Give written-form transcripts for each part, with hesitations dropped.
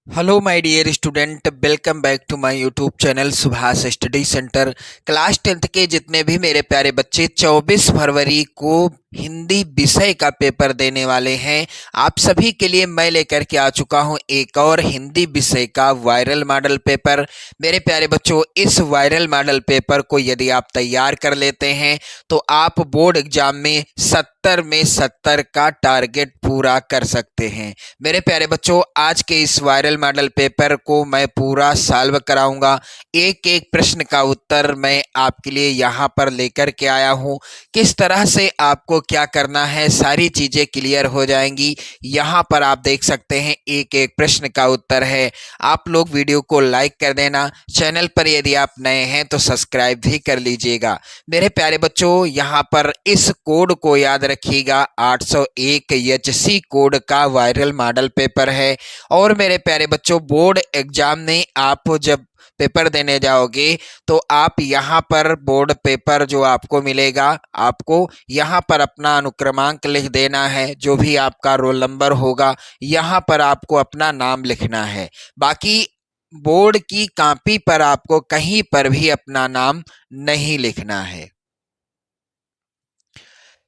Hello my dear student, welcome back to my YouTube channel Subhash study centre. Class 10th के जितने भी मेरे प्यारे बच्चे 24 फरवरी को हिंदी विषय का पेपर देने वाले हैं, आप सभी के लिए मैं लेकर के आ चुका हूं एक और हिंदी विषय का वायरल मॉडल पेपर। मेरे प्यारे बच्चों, इस वायरल मॉडल पेपर को यदि आप तैयार कर लेते हैं तो आप बोर्ड एग्जाम में 70 में 70 का टारगेट पूरा कर सकते हैं। मेरे प्यारे बच्चों, आज के इस वायरल मॉडल पेपर को मैं पूरा सॉल्व कराऊंगा। एक एक प्रश्न का उत्तर मैं आपके लिए यहाँ पर लेकर के आया हूँ। किस तरह से आपको क्या करना है, सारी चीजें क्लियर हो जाएंगी। यहाँ पर आप देख सकते हैं एक एक प्रश्न का उत्तर है। आप लोग वीडियो को लाइक कर देना, चैनल पर यदि आप नए हैं तो सब्सक्राइब भी कर लीजिएगा। मेरे प्यारे बच्चों, यहाँ पर इस कोड को याद रखिएगा, 801 HC कोड का वायरल मॉडल पेपर है। और मेरे प्यारे बच्चों, बोर्ड एग्जाम में आप जब पेपर देने जाओगे तो आप यहाँ पर बोर्ड पेपर जो आपको मिलेगा, आपको यहाँ पर अपना अनुक्रमांक लिख देना है। जो भी आपका रोल नंबर होगा यहाँ पर आपको अपना नाम लिखना है। बाकी बोर्ड की कॉपी पर आपको कहीं पर भी अपना नाम नहीं लिखना है।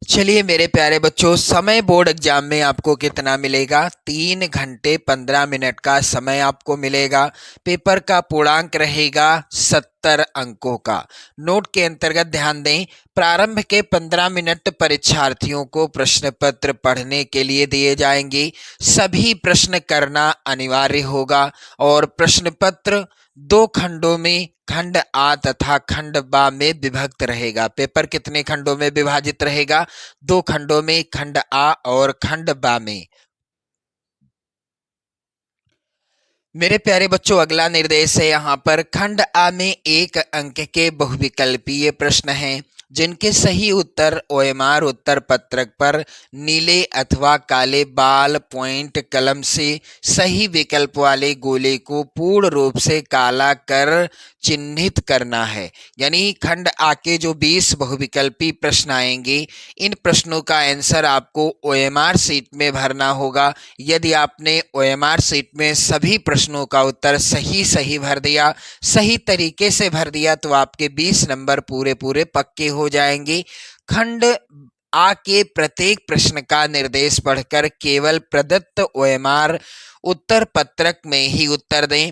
चलिए मेरे प्यारे बच्चों, समय बोर्ड एग्जाम में आपको कितना मिलेगा? 3 घंटे 15 मिनट का समय आपको मिलेगा। पेपर का पूर्णांक रहेगा 70 अंकों का। नोट के अंतर्गत ध्यान दें, प्रारंभ के 15 मिनट परीक्षार्थियों को प्रश्न पत्र पढ़ने के लिए दिए जाएंगे। सभी प्रश्न करना अनिवार्य होगा और प्रश्न पत्र 2 खंडों में, खंड आ तथा खंड बा में विभक्त रहेगा। पेपर कितने खंडों में विभाजित रहेगा? 2 खंडों में, खंड आ और खंड बा में। मेरे प्यारे बच्चों, अगला निर्देश है यहाँ पर, खंड आ में 1 अंक के बहुविकल्पीय प्रश्न हैं जिनके सही उत्तर OMR उत्तर पत्रक पर नीले अथवा काले बाल पॉइंट कलम से सही विकल्प वाले गोले को पूर्ण रूप से काला कर चिन्हित करना है। यानी खंड आ के जो 20 बहुविकल्पी प्रश्न आएंगे, इन प्रश्नों का आंसर आपको OMR सीट में भरना होगा। यदि आपने OMR सीट में सभी प्रश्नों का उत्तर सही सही भर दिया, सही तरीके से भर दिया, तो आपके 20 नंबर पूरे पूरे पक्के हो जाएंगे। खंड आ के प्रत्येक प्रश्न का निर्देश पढ़कर केवल प्रदत्त OMR उत्तर पत्रक में ही उत्तर दें।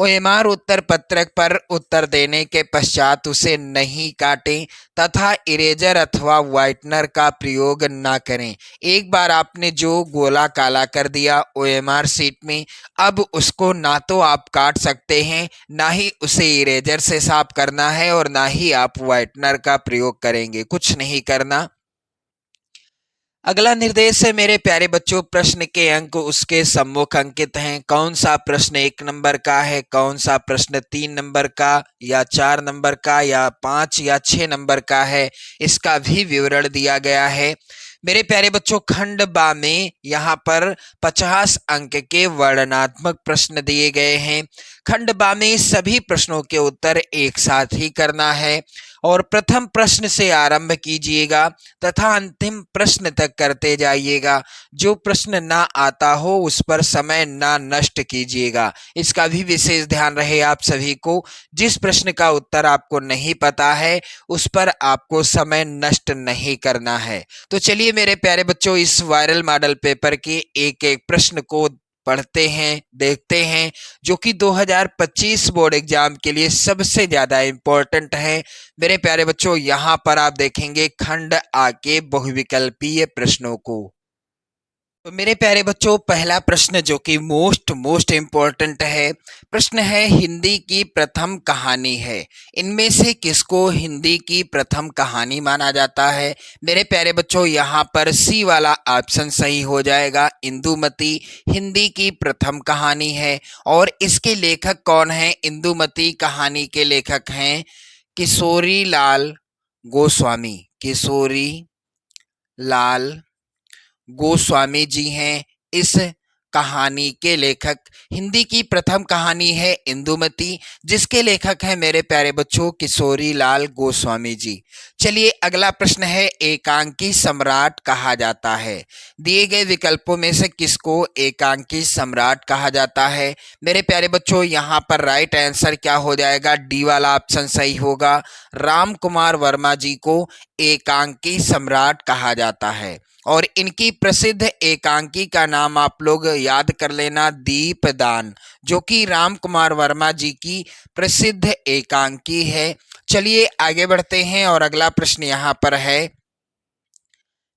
OMR उत्तर पत्रक पर उत्तर देने के पश्चात उसे नहीं काटें तथा इरेजर अथवा व्हाइटनर का प्रयोग न करें। एक बार आपने जो गोला काला कर दिया OMR सीट में, अब उसको ना तो आप काट सकते हैं, ना ही उसे इरेजर से साफ करना है और ना ही आप व्हाइटनर का प्रयोग करेंगे। कुछ नहीं करना। अगला निर्देश है मेरे प्यारे बच्चों, प्रश्न के अंक उसके सम्मुख अंकित हैं। कौन सा प्रश्न 1 नंबर का है, कौन सा प्रश्न 3 नंबर का या 4 नंबर का या 5 या 6 नंबर का है, इसका भी विवरण दिया गया है। मेरे प्यारे बच्चों, खंड बा में यहाँ पर 50 अंक के वर्णनात्मक प्रश्न दिए गए हैं। खंड बा में सभी प्रश्नों के उत्तर एक साथ ही करना है और प्रथम प्रश्न से आरंभ कीजिएगा तथा अंतिम प्रश्न तक करते जाइएगा। जो प्रश्न ना आता हो उस पर समय ना नष्ट कीजिएगा। इसका भी विशेष ध्यान रहे आप सभी को। जिस प्रश्न का उत्तर आपको नहीं पता है उस पर आपको समय नष्ट नहीं करना है। तो चलिए मेरे प्यारे बच्चों, इस वायरल मॉडल पेपर के एक एक प्रश्न को पढ़ते हैं, देखते हैं, जो कि 2025 बोर्ड एग्जाम के लिए सबसे ज्यादा इंपॉर्टेंट है। मेरे प्यारे बच्चों, यहाँ पर आप देखेंगे खंड आ के बहुविकल्पीय प्रश्नों को। तो मेरे प्यारे बच्चों, पहला प्रश्न जो कि मोस्ट इम्पोर्टेंट है, प्रश्न है हिंदी की प्रथम कहानी है। इनमें से किसको हिंदी की प्रथम कहानी माना जाता है? मेरे प्यारे बच्चों, यहाँ पर सी वाला ऑप्शन सही हो जाएगा। इंदुमती हिंदी की प्रथम कहानी है। और इसके लेखक कौन है? इंदुमती कहानी के लेखक हैं किशोरी लाल गोस्वामी। किशोरी लाल गोस्वामी जी हैं इस कहानी के लेखक। हिंदी की प्रथम कहानी है इंदुमती, जिसके लेखक हैं मेरे प्यारे बच्चों किशोरी लाल गोस्वामी जी। चलिए अगला प्रश्न है, एकांकी सम्राट कहा जाता है। दिए गए विकल्पों में से किसको एकांकी सम्राट कहा जाता है? मेरे प्यारे बच्चों यहाँ पर राइट आंसर क्या हो जाएगा? डी वाला ऑप्शन सही होगा। राम कुमार वर्मा जी को एकांकी सम्राट कहा जाता है और इनकी प्रसिद्ध एकांकी का नाम आप लोग याद कर लेना, दीपदान, जो कि राम कुमार वर्मा जी की प्रसिद्ध एकांकी है। चलिए आगे बढ़ते हैं और अगला प्रश्न यहाँ पर है,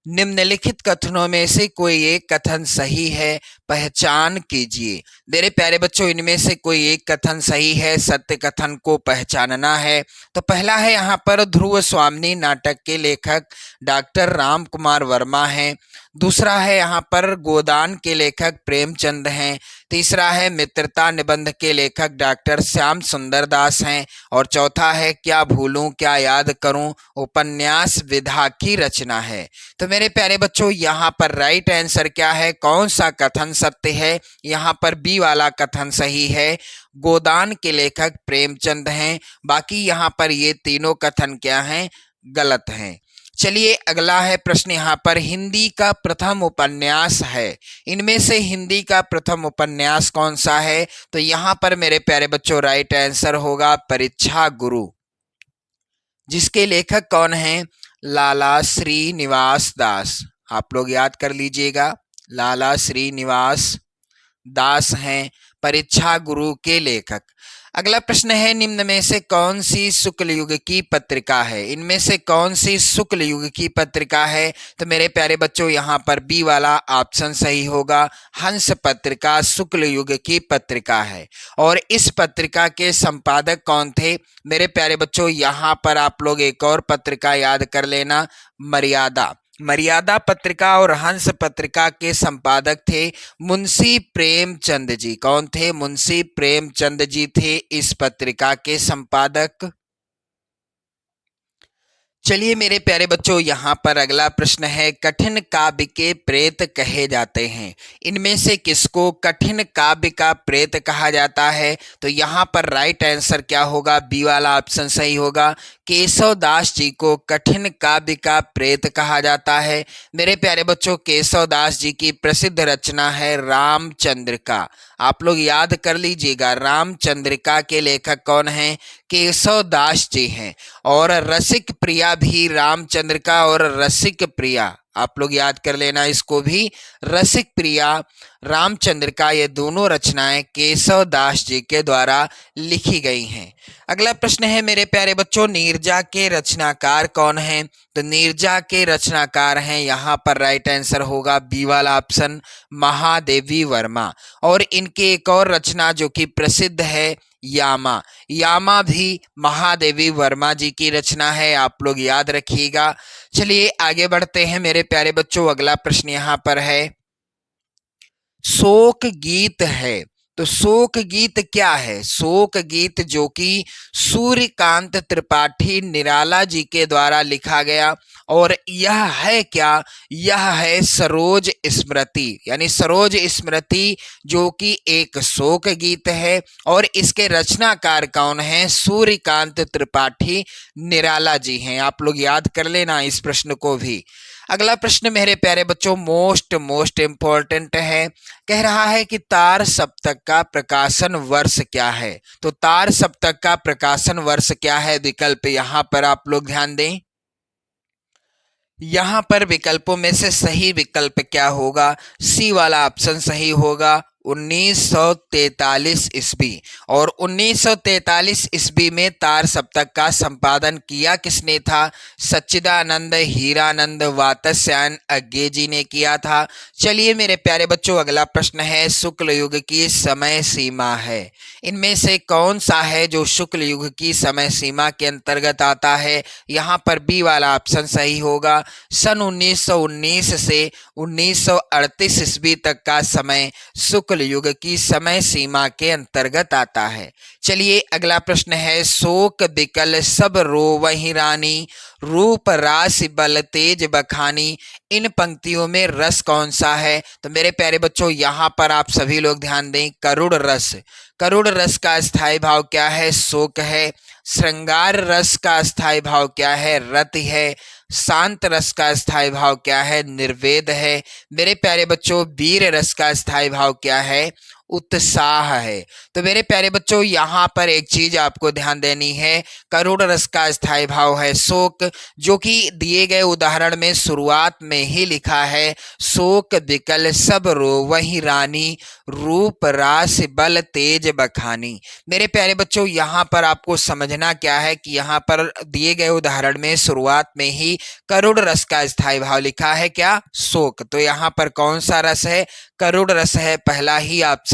निम्नलिखित कथनों में से कोई एक कथन सही है, पहचान कीजिए। मेरे प्यारे बच्चों इनमें से कोई एक कथन सही है, सत्य कथन को पहचानना है। तो पहला है यहाँ पर, ध्रुव स्वामिनी नाटक के लेखक डॉक्टर राम कुमार वर्मा हैं। दूसरा है यहाँ पर, गोदान के लेखक प्रेमचंद हैं। तीसरा है, मित्रता निबंध के लेखक डॉक्टर श्याम सुंदर दास हैं। और चौथा है, क्या भूलूं क्या याद करूं उपन्यास विधा की रचना है। तो मेरे प्यारे बच्चों यहाँ पर राइट आंसर क्या है, कौन सा कथन सत्य है? यहाँ पर बी वाला कथन सही है, गोदान के लेखक प्रेमचंद हैं। बाकी यहाँ पर ये तीनों कथन क्या हैं? गलत हैं। चलिए अगला है प्रश्न यहाँ पर, हिंदी का प्रथम उपन्यास है। इनमें से हिंदी का प्रथम उपन्यास कौन सा है? तो यहाँ पर मेरे प्यारे बच्चों राइट आंसर होगा परीक्षा गुरु, जिसके लेखक कौन हैं? लाला श्रीनिवास दास। आप लोग याद कर लीजिएगा, लाला श्रीनिवास दास हैं परीक्षा गुरु के लेखक। अगला प्रश्न है, निम्न में से कौन सी शुक्ल युग की पत्रिका है? इनमें से कौन सी शुक्ल युग की पत्रिका है? तो मेरे प्यारे बच्चों यहाँ पर बी वाला ऑप्शन सही होगा, हंस पत्रिका शुक्ल युग की पत्रिका है। और इस पत्रिका के संपादक कौन थे? मेरे प्यारे बच्चों यहाँ पर आप लोग एक और पत्रिका याद कर लेना, मर्यादा। मर्यादा पत्रिका और हंस पत्रिका के संपादक थे मुंशी प्रेमचंद जी। कौन थे? मुंशी प्रेमचंद जी थे इस पत्रिका के संपादक। चलिए मेरे प्यारे बच्चों यहाँ पर अगला प्रश्न है, कठिन काव्य के प्रेत कहे जाते हैं। इनमें से किसको कठिन काव्य का प्रेत कहा जाता है? तो यहाँ पर राइट आंसर क्या होगा? बी वाला ऑप्शन सही होगा, केशव दास जी को कठिन काव्य का प्रेत कहा जाता है। मेरे प्यारे बच्चों केशव दास जी की प्रसिद्ध रचना है रामचंद्रिका। आप लोग याद कर लीजिएगा, रामचंद्रिका के लेखक कौन हैं? केशव दास जी हैं। और रसिक प्रिया भी रामचंद्रिका और रसिक प्रिया, आप लोग याद कर लेना इसको भी, रसिक प्रिया रामचंद्रिका, ये दोनों रचनाएं केशव दास जी के द्वारा लिखी गई हैं। अगला प्रश्न है मेरे प्यारे बच्चों, नीरजा के रचनाकार कौन हैं? तो नीरजा के रचनाकार हैं, यहाँ पर राइट आंसर होगा बी वाला ऑप्शन, महादेवी वर्मा। और इनके एक और रचना जो कि प्रसिद्ध है, यामा। यामा भी महादेवी वर्मा जी की रचना है, आप लोग याद रखिएगा। चलिए आगे बढ़ते हैं मेरे प्यारे बच्चों, अगला प्रश्न यहाँ पर है, शोक गीत है। तो शोक गीत क्या है? शोक गीत जो कि सूर्यकांत त्रिपाठी निराला जी के द्वारा लिखा गया, और यह है क्या? यह है सरोज स्मृति, यानी सरोज स्मृति जो कि एक शोक गीत है। और इसके रचनाकार कौन है? सूर्यकांत त्रिपाठी निराला जी हैं। आप लोग याद कर लेना इस प्रश्न को भी। अगला प्रश्न मेरे प्यारे बच्चों मोस्ट इंपॉर्टेंट है, कह रहा है कि तार सप्तक का प्रकाशन वर्ष क्या है? तो तार सप्तक का प्रकाशन वर्ष क्या है? विकल्प यहाँ पर आप लोग ध्यान दें। यहाँ पर विकल्पों में से सही विकल्प क्या होगा? सी वाला ऑप्शन सही होगा, 1943 ईस्वी। और 1943 ईस्वी में तार सप्तक का संपादन किया किसने था? सच्चिदानंद हीरानंद वात्स्यायन अज्ञे जी ने किया था। चलिए मेरे प्यारे बच्चों अगला प्रश्न है, शुक्ल युग की समय सीमा है। इनमें से कौन सा है जो शुक्ल युग की समय सीमा के अंतर्गत आता है? यहाँ पर बी वाला ऑप्शन सही होगा, सन 1919 से 1938 ईस्वी तक का समय शुक्ल शुक्ल युग की समय सीमा के अंतर्गत आता है। चलिए अगला प्रश्न है, शोक बिकल सब रोवहि रानी, रूप रास बल तेज बखानी, इन पंक्तियों में रस कौन सा है? तो मेरे प्यारे बच्चों यहाँ पर आप सभी लोग ध्यान दें, करुण रस। करुण रस का स्थायी भाव क्या है? शोक है। श्रृंगार रस का स्थायी भाव क्या है? रति है। शांत रस का स्थायी भाव क्या है? निर्वेद है। मेरे प्यारे बच्चों वीर रस का स्थायी भाव क्या है? उत्साह है। तो मेरे प्यारे बच्चों यहाँ पर एक चीज आपको ध्यान देनी है, करुण रस का स्थायी भाव है शोक, जो कि दिए गए उदाहरण में शुरुआत में ही लिखा है, शोक बिकल सब रोवहि रानी, रूप रास बल तेज बखानी। मेरे प्यारे बच्चों यहाँ पर आपको समझना क्या है कि यहाँ पर दिए गए उदाहरण में शुरुआत में ही करुण रस का स्थायी भाव लिखा है, क्या? शोक। तो यहाँ पर कौन सा रस है? करुण रस है। पहला ही ऑप्शन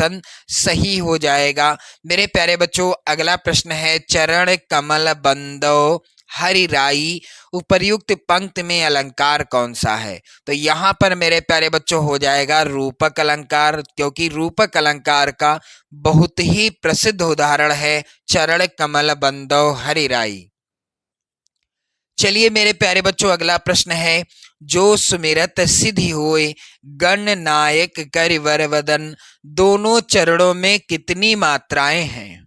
सही हो जाएगा। मेरे प्यारे बच्चों अगला प्रश्न है, चरण कमल बंदो हरि राई, उपर्युक्त पंक्ति में अलंकार कौन सा है? तो यहाँ पर मेरे प्यारे बच्चों हो जाएगा रूपक अलंकार, क्योंकि रूपक अलंकार का बहुत ही प्रसिद्ध उदाहरण है चरण कमल बंदो हरि राई। चलिए मेरे प्यारे बच्चों अगला प्रश्न है, जो सुमिरत सिद्धि होए गण नायक कर वर वदन, दोनों चरणों में कितनी मात्राएं हैं?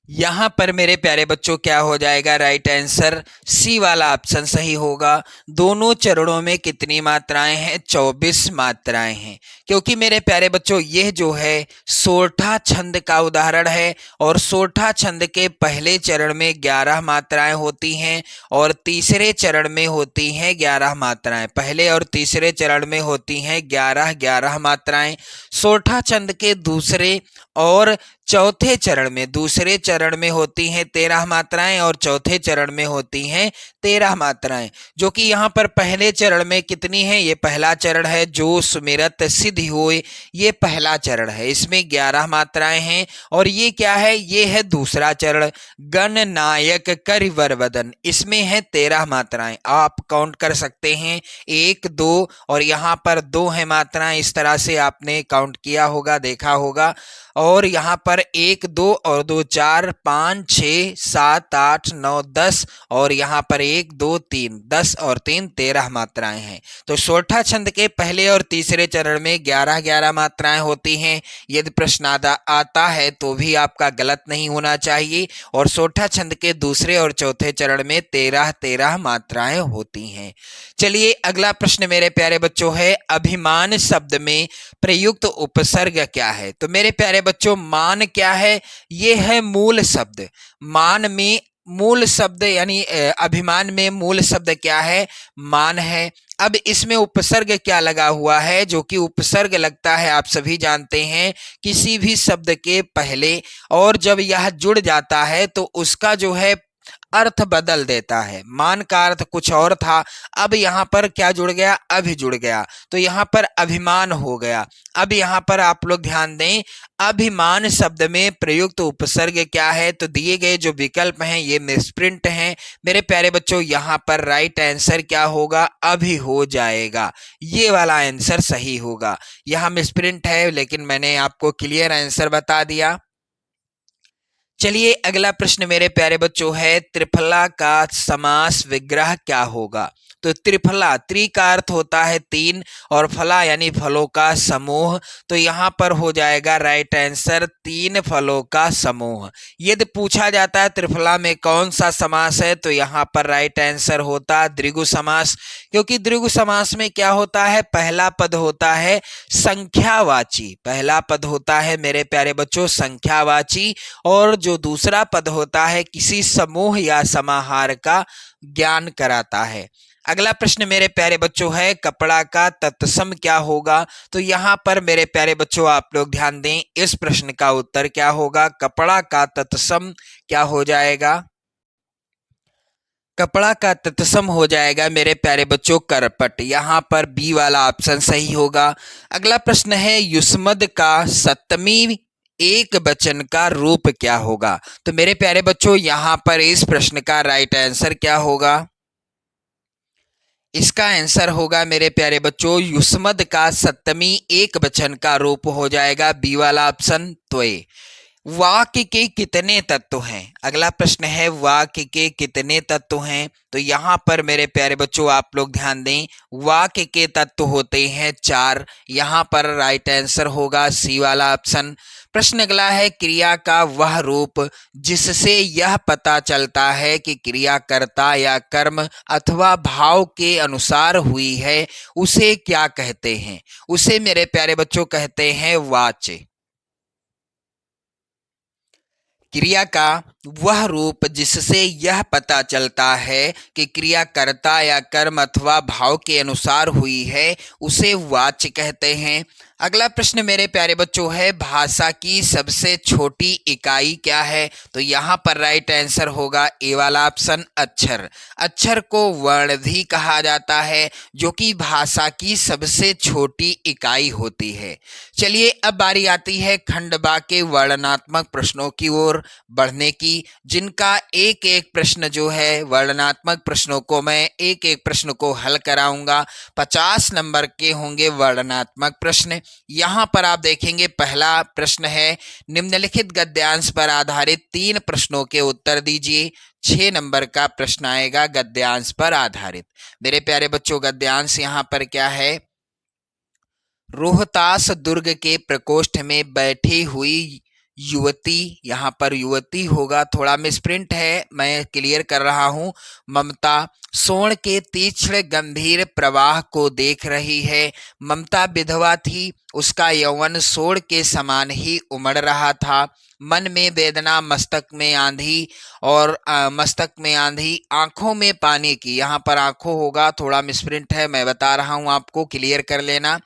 यहां पर मेरे प्यारे बच्चों क्या हो जाएगा? राइट आंसर सी वाला ऑप्शन सही होगा। दोनों चरणों में कितनी मात्राएं हैं? 24 मात्राएं हैं, क्योंकि मेरे प्यारे बच्चों यह जो है सोरठा छंद का उदाहरण है, और सोरठा छंद के पहले चरण में 11 मात्राएं होती हैं और तीसरे चरण में होती हैं 11 मात्राएं। पहले और तीसरे चरण में होती हैं 11 मात्राएं। सोरठा छंद के दूसरे और चौथे चरण में, दूसरे चरण में होती हैं 13 मात्राएं और चौथे चरण में होती हैं 13 मात्राएं, जो कि यहाँ पर पहले चरण में कितनी है? ये पहला चरण है, जो सुमिरत सिद्धि होए, ये पहला चरण है, इसमें 11 मात्राएं हैं। और ये क्या है? ये है दूसरा चरण, गण नायक कर वर वदन, इसमें है 13 मात्राएं। आप काउंट कर सकते हैं, 1 2 और यहाँ पर 2 है मात्राएं, इस तरह से आपने काउंट किया होगा, देखा होगा। और यहाँ पर 1 2 और 2 4 5 6 7 8 9 10 और यहाँ पर 1 2 3 10 और 3 13 मात्राएं हैं। तो सोरठा छंद के पहले और तीसरे चरण में 11 मात्राएं होती हैं। यदि प्रश्न आता है तो भी आपका गलत नहीं होना चाहिए। और सोरठा छंद के दूसरे और चौथे चरण में 13 मात्राएं होती हैं। चलिए अगला प्रश्न मेरे प्यारे बच्चों है, अभिमान शब्द में प्रयुक्त उपसर्ग क्या है? तो मेरे प्यारे बच्चों मान क्या है? ये है मूल शब्द। मान में मूल शब्द यानी अभिमान में मूल शब्द क्या है? मान है। अब इसमें उपसर्ग क्या लगा हुआ है? जो कि उपसर्ग लगता है, आप सभी जानते हैं, किसी भी शब्द के पहले, और जब यह जुड़ जाता है तो उसका जो है अर्थ बदल देता है। मान का अर्थ कुछ और था, अब यहाँ पर क्या जुड़ गया? अभि जुड़ गया, तो यहाँ पर अभिमान हो गया। अब यहाँ पर आप लोग ध्यान दें, अभिमान शब्द में प्रयुक्त उपसर्ग क्या है? तो दिए गए जो विकल्प हैं ये मिसप्रिंट हैं मेरे प्यारे बच्चों। यहाँ पर राइट आंसर क्या होगा? अभि हो जाएगा, ये वाला आंसर सही होगा। यहाँ मिसप्रिंट है, लेकिन मैंने आपको क्लियर आंसर बता दिया। चलिए अगला प्रश्न मेरे प्यारे बच्चों है, त्रिफला का समास विग्रह क्या होगा? तो त्रिफला, त्रि का अर्थ होता है 3 और फला यानी फलों का समूह, तो यहाँ पर हो जाएगा राइट आंसर 3 फलों का समूह। यदि पूछा जाता है त्रिफला में कौन सा समास है, तो यहाँ पर राइट आंसर होता द्विगु समास, क्योंकि द्विगु समास में क्या होता है? पहला पद होता है संख्यावाची, पहला पद होता है मेरे प्यारे बच्चों संख्यावाची, और जो दूसरा पद होता है किसी समूह या समाहार का ज्ञान कराता है। अगला प्रश्न मेरे प्यारे बच्चों है, कपड़ा का तत्सम क्या होगा? तो यहाँ पर मेरे प्यारे बच्चों आप लोग ध्यान दें, इस प्रश्न का उत्तर क्या होगा? कपड़ा का तत्सम क्या हो जाएगा? कपड़ा का तत्सम हो जाएगा मेरे प्यारे बच्चों करपट। यहाँ पर बी वाला ऑप्शन सही होगा। अगला प्रश्न है, युष्मद का सप्तमी एक वचन का रूप क्या होगा? तो मेरे प्यारे बच्चों यहाँ पर इस प्रश्न का राइट आंसर क्या होगा? इसका आंसर होगा मेरे प्यारे बच्चों, युष्मद का सप्तमी एक वचन का रूप हो जाएगा बी वाला ऑप्शन त्वय। वाक्य के कितने तत्व हैं? अगला प्रश्न है वाक्य के कितने तत्व हैं? तो यहाँ पर मेरे प्यारे बच्चों आप लोग ध्यान दें, वाक्य के तत्व होते हैं 4। यहाँ पर राइट आंसर होगा सी वाला ऑप्शन। प्रश्न अगला है क्रिया का वह रूप जिससे यह पता चलता है कि क्रिया कर्ता या कर्म अथवा भाव के अनुसार हुई है, उसे क्या कहते हैं? उसे मेरे प्यारे बच्चों कहते हैं वाच्य। क्रिया का वह रूप जिससे यह पता चलता है कि क्रिया कर्ता या कर्म अथवा भाव के अनुसार हुई है, उसे वाच्य कहते हैं। अगला प्रश्न मेरे प्यारे बच्चों है भाषा की सबसे छोटी इकाई क्या है? तो यहाँ पर राइट आंसर होगा ए वाला ऑप्शन अक्षर। अक्षर को वर्ण भी कहा जाता है, जो कि भाषा की सबसे छोटी इकाई होती है। चलिए अब बारी आती है खंड बा के वर्णनात्मक प्रश्नों की ओर बढ़ने की, जिनका एक एक प्रश्न जो है वर्णनात्मक प्रश्नों को मैं एक एक प्रश्न को हल कराऊंगा। 50 नंबर के होंगे वर्णनात्मक प्रश्न। यहाँ पर आप देखेंगे पहला प्रश्न है निम्नलिखित गद्यांश पर आधारित 3 प्रश्नों के उत्तर दीजिए। 6 नंबर का प्रश्न आएगा गद्यांश पर आधारित। मेरे प्यारे बच्चों गद्यांश यहाँ पर क्या है? रोहतास दुर्ग के प्रकोष्ठ में बैठी हुई युवती, यहाँ पर युवती होगा, थोड़ा मिसप्रिंट है, मैं क्लियर कर रहा हूँ। ममता सोण के तीक्ष्ण गंभीर प्रवाह को देख रही है। ममता विधवा थी, उसका यौवन सोण के समान ही उमड़ रहा था। मन में वेदना, मस्तक में आंधी और मस्तक में आंधी, आंखों में पानी की, यहाँ पर आंखों होगा, थोड़ा मिसप्रिंट है, मैं बता रहा हूँ आपको, क्लियर कर लेना।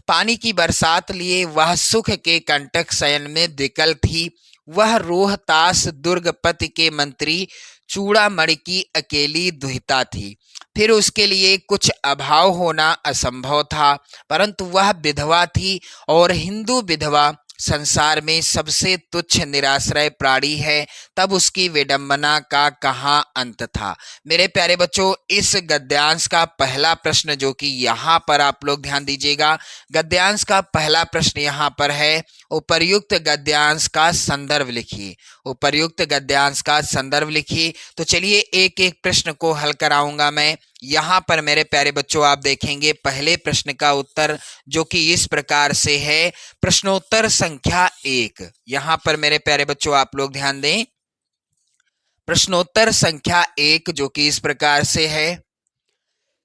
पानी की बरसात लिए वह सुख के कंटक शयन में विकल थी। वह रोहतास दुर्गपति के मंत्री चूड़ामणि की अकेली दुहिता थी। फिर उसके लिए कुछ अभाव होना असंभव था, परंतु वह विधवा थी और हिंदू विधवा संसार में सबसे तुच्छ निराश्रय प्राणी है। तब उसकी विडंबना का कहाँ अंत था? मेरे प्यारे बच्चों इस गद्यांश का पहला प्रश्न जो कि यहाँ पर आप लोग ध्यान दीजिएगा, गद्यांश का पहला प्रश्न यहाँ पर है उपर्युक्त गद्यांश का संदर्भ लिखिए। उपर्युक्त गद्यांश का संदर्भ लिखिए। तो चलिए एक एक प्रश्न को हल कराऊंगा मैं। यहाँ पर मेरे प्यारे बच्चों आप देखेंगे पहले प्रश्न का उत्तर जो कि इस प्रकार से है, प्रश्नोत्तर संख्या 1। यहाँ पर मेरे प्यारे बच्चों आप लोग ध्यान दें, प्रश्नोत्तर संख्या 1 जो कि इस प्रकार से है।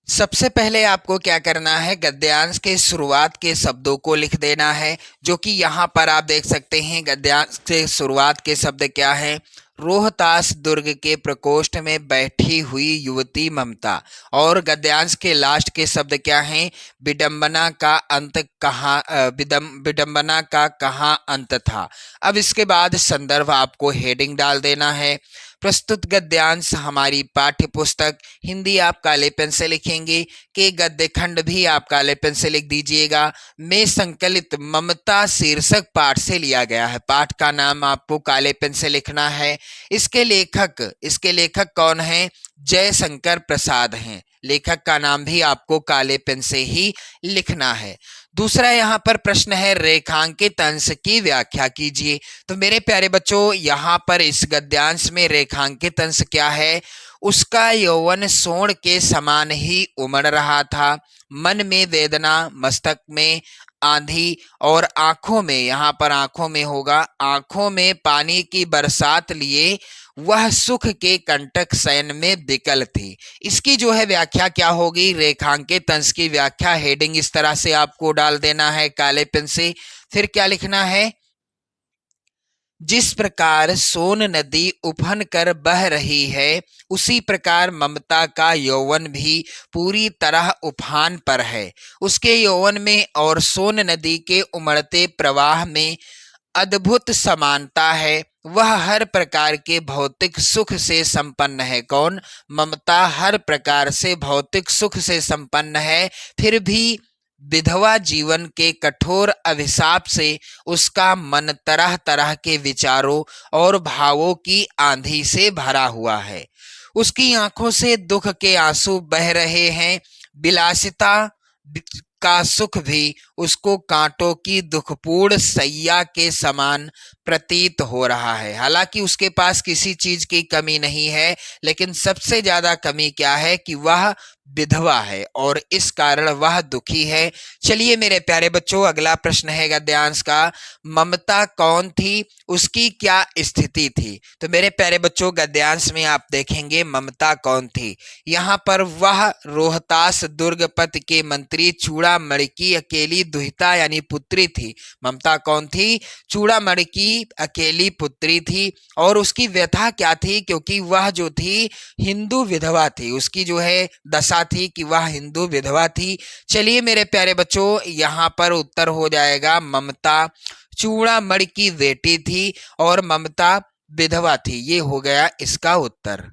सबसे पहले आपको क्या करना है, गद्यांश के शुरुआत के शब्दों को लिख देना है, जो कि यहाँ पर आप देख सकते हैं गद्यांश के शुरुआत के शब्द क्या है? रोहतास दुर्ग के प्रकोष्ठ में बैठी हुई युवती ममता। और गद्यांश के लास्ट के शब्द क्या हैं? विडंबना का अंत कहाँ, विडंबना का कहाँ अंत था। अब इसके बाद संदर्भ आपको हेडिंग डाल देना है। प्रस्तुत गद्यांश हमारी पाठ्य पुस्तक हिंदी आप काले पेन से लिखेंगे, के गद्य खंड भी आप काले पेन से लिख दीजिएगा, में संकलित ममता शीर्षक पाठ से लिया गया है। पाठ का नाम आपको काले पेन से लिखना है। इसके लेखक कौन है? जयशंकर प्रसाद हैं। लेखक का नाम भी आपको काले पेन से ही लिखना है। दूसरा यहाँ पर प्रश्न है रेखांकित अंश की व्याख्या कीजिए। तो मेरे प्यारे बच्चों यहाँ पर इस गद्यांश में रेखांकित अंश क्या है? उसका यौवन सोण के समान ही उमड़ रहा था। मन में वेदना, मस्तक में आंधी और आंखों में, यहाँ पर आंखों में होगा, आंखों में पानी की बरसात लिए वह सुख के कंटक शयन में विकल थी। इसकी जो है व्याख्या क्या होगी? रेखांकित अंश की व्याख्या हेडिंग इस तरह से आपको डाल देना है काले पेन से। फिर क्या लिखना है? जिस प्रकार सोन नदी उफन कर बह रही है, उसी प्रकार ममता का यौवन भी पूरी तरह उफान पर है। उसके यौवन में और सोन नदी के उमड़ते प्रवाह में अद्भुत समानता है। वह हर प्रकार के भौतिक सुख से संपन्न है। कौन? ममता हर प्रकार से भौतिक सुख से संपन्न है, फिर भी विधवा जीवन के कठोर अभिशाप से उसका मन तरह तरह के विचारों और भावों की आंधी से भरा हुआ है। उसकी आंखों से दुख के आंसू बह रहे हैं। विलासिता का सुख भी उसको कांटों की दुखपूर्ण सैया के समान प्रतीत हो रहा है। हालांकि उसके पास किसी चीज की कमी नहीं है, लेकिन सबसे ज्यादा कमी क्या है कि वह विधवा है और इस कारण वह दुखी है। चलिए मेरे प्यारे बच्चों, अगला प्रश्न है गद्यांश का, ममता कौन थी, उसकी क्या स्थिति थी। तो मेरे प्यारे बच्चों, गद्यांश में आप देखेंगे ममता कौन थी। यहाँ पर वह रोहतास दुर्गपत के मंत्री चूड़ामणि की अकेली दुहिता यानी पुत्री थी। ममता कौन थी? चूड़ामणि की अकेली पुत्री थी। और उसकी व्यथा क्या थी? क्योंकि वह जो थी हिंदू विधवा थी, उसकी जो है दशा थी कि वह हिंदू विधवा थी। चलिए मेरे प्यारे बच्चों, यहाँ पर उत्तर हो जाएगा ममता चूड़ामणि की बेटी थी और ममता विधवा थी। ये हो गया इसका उत्तर।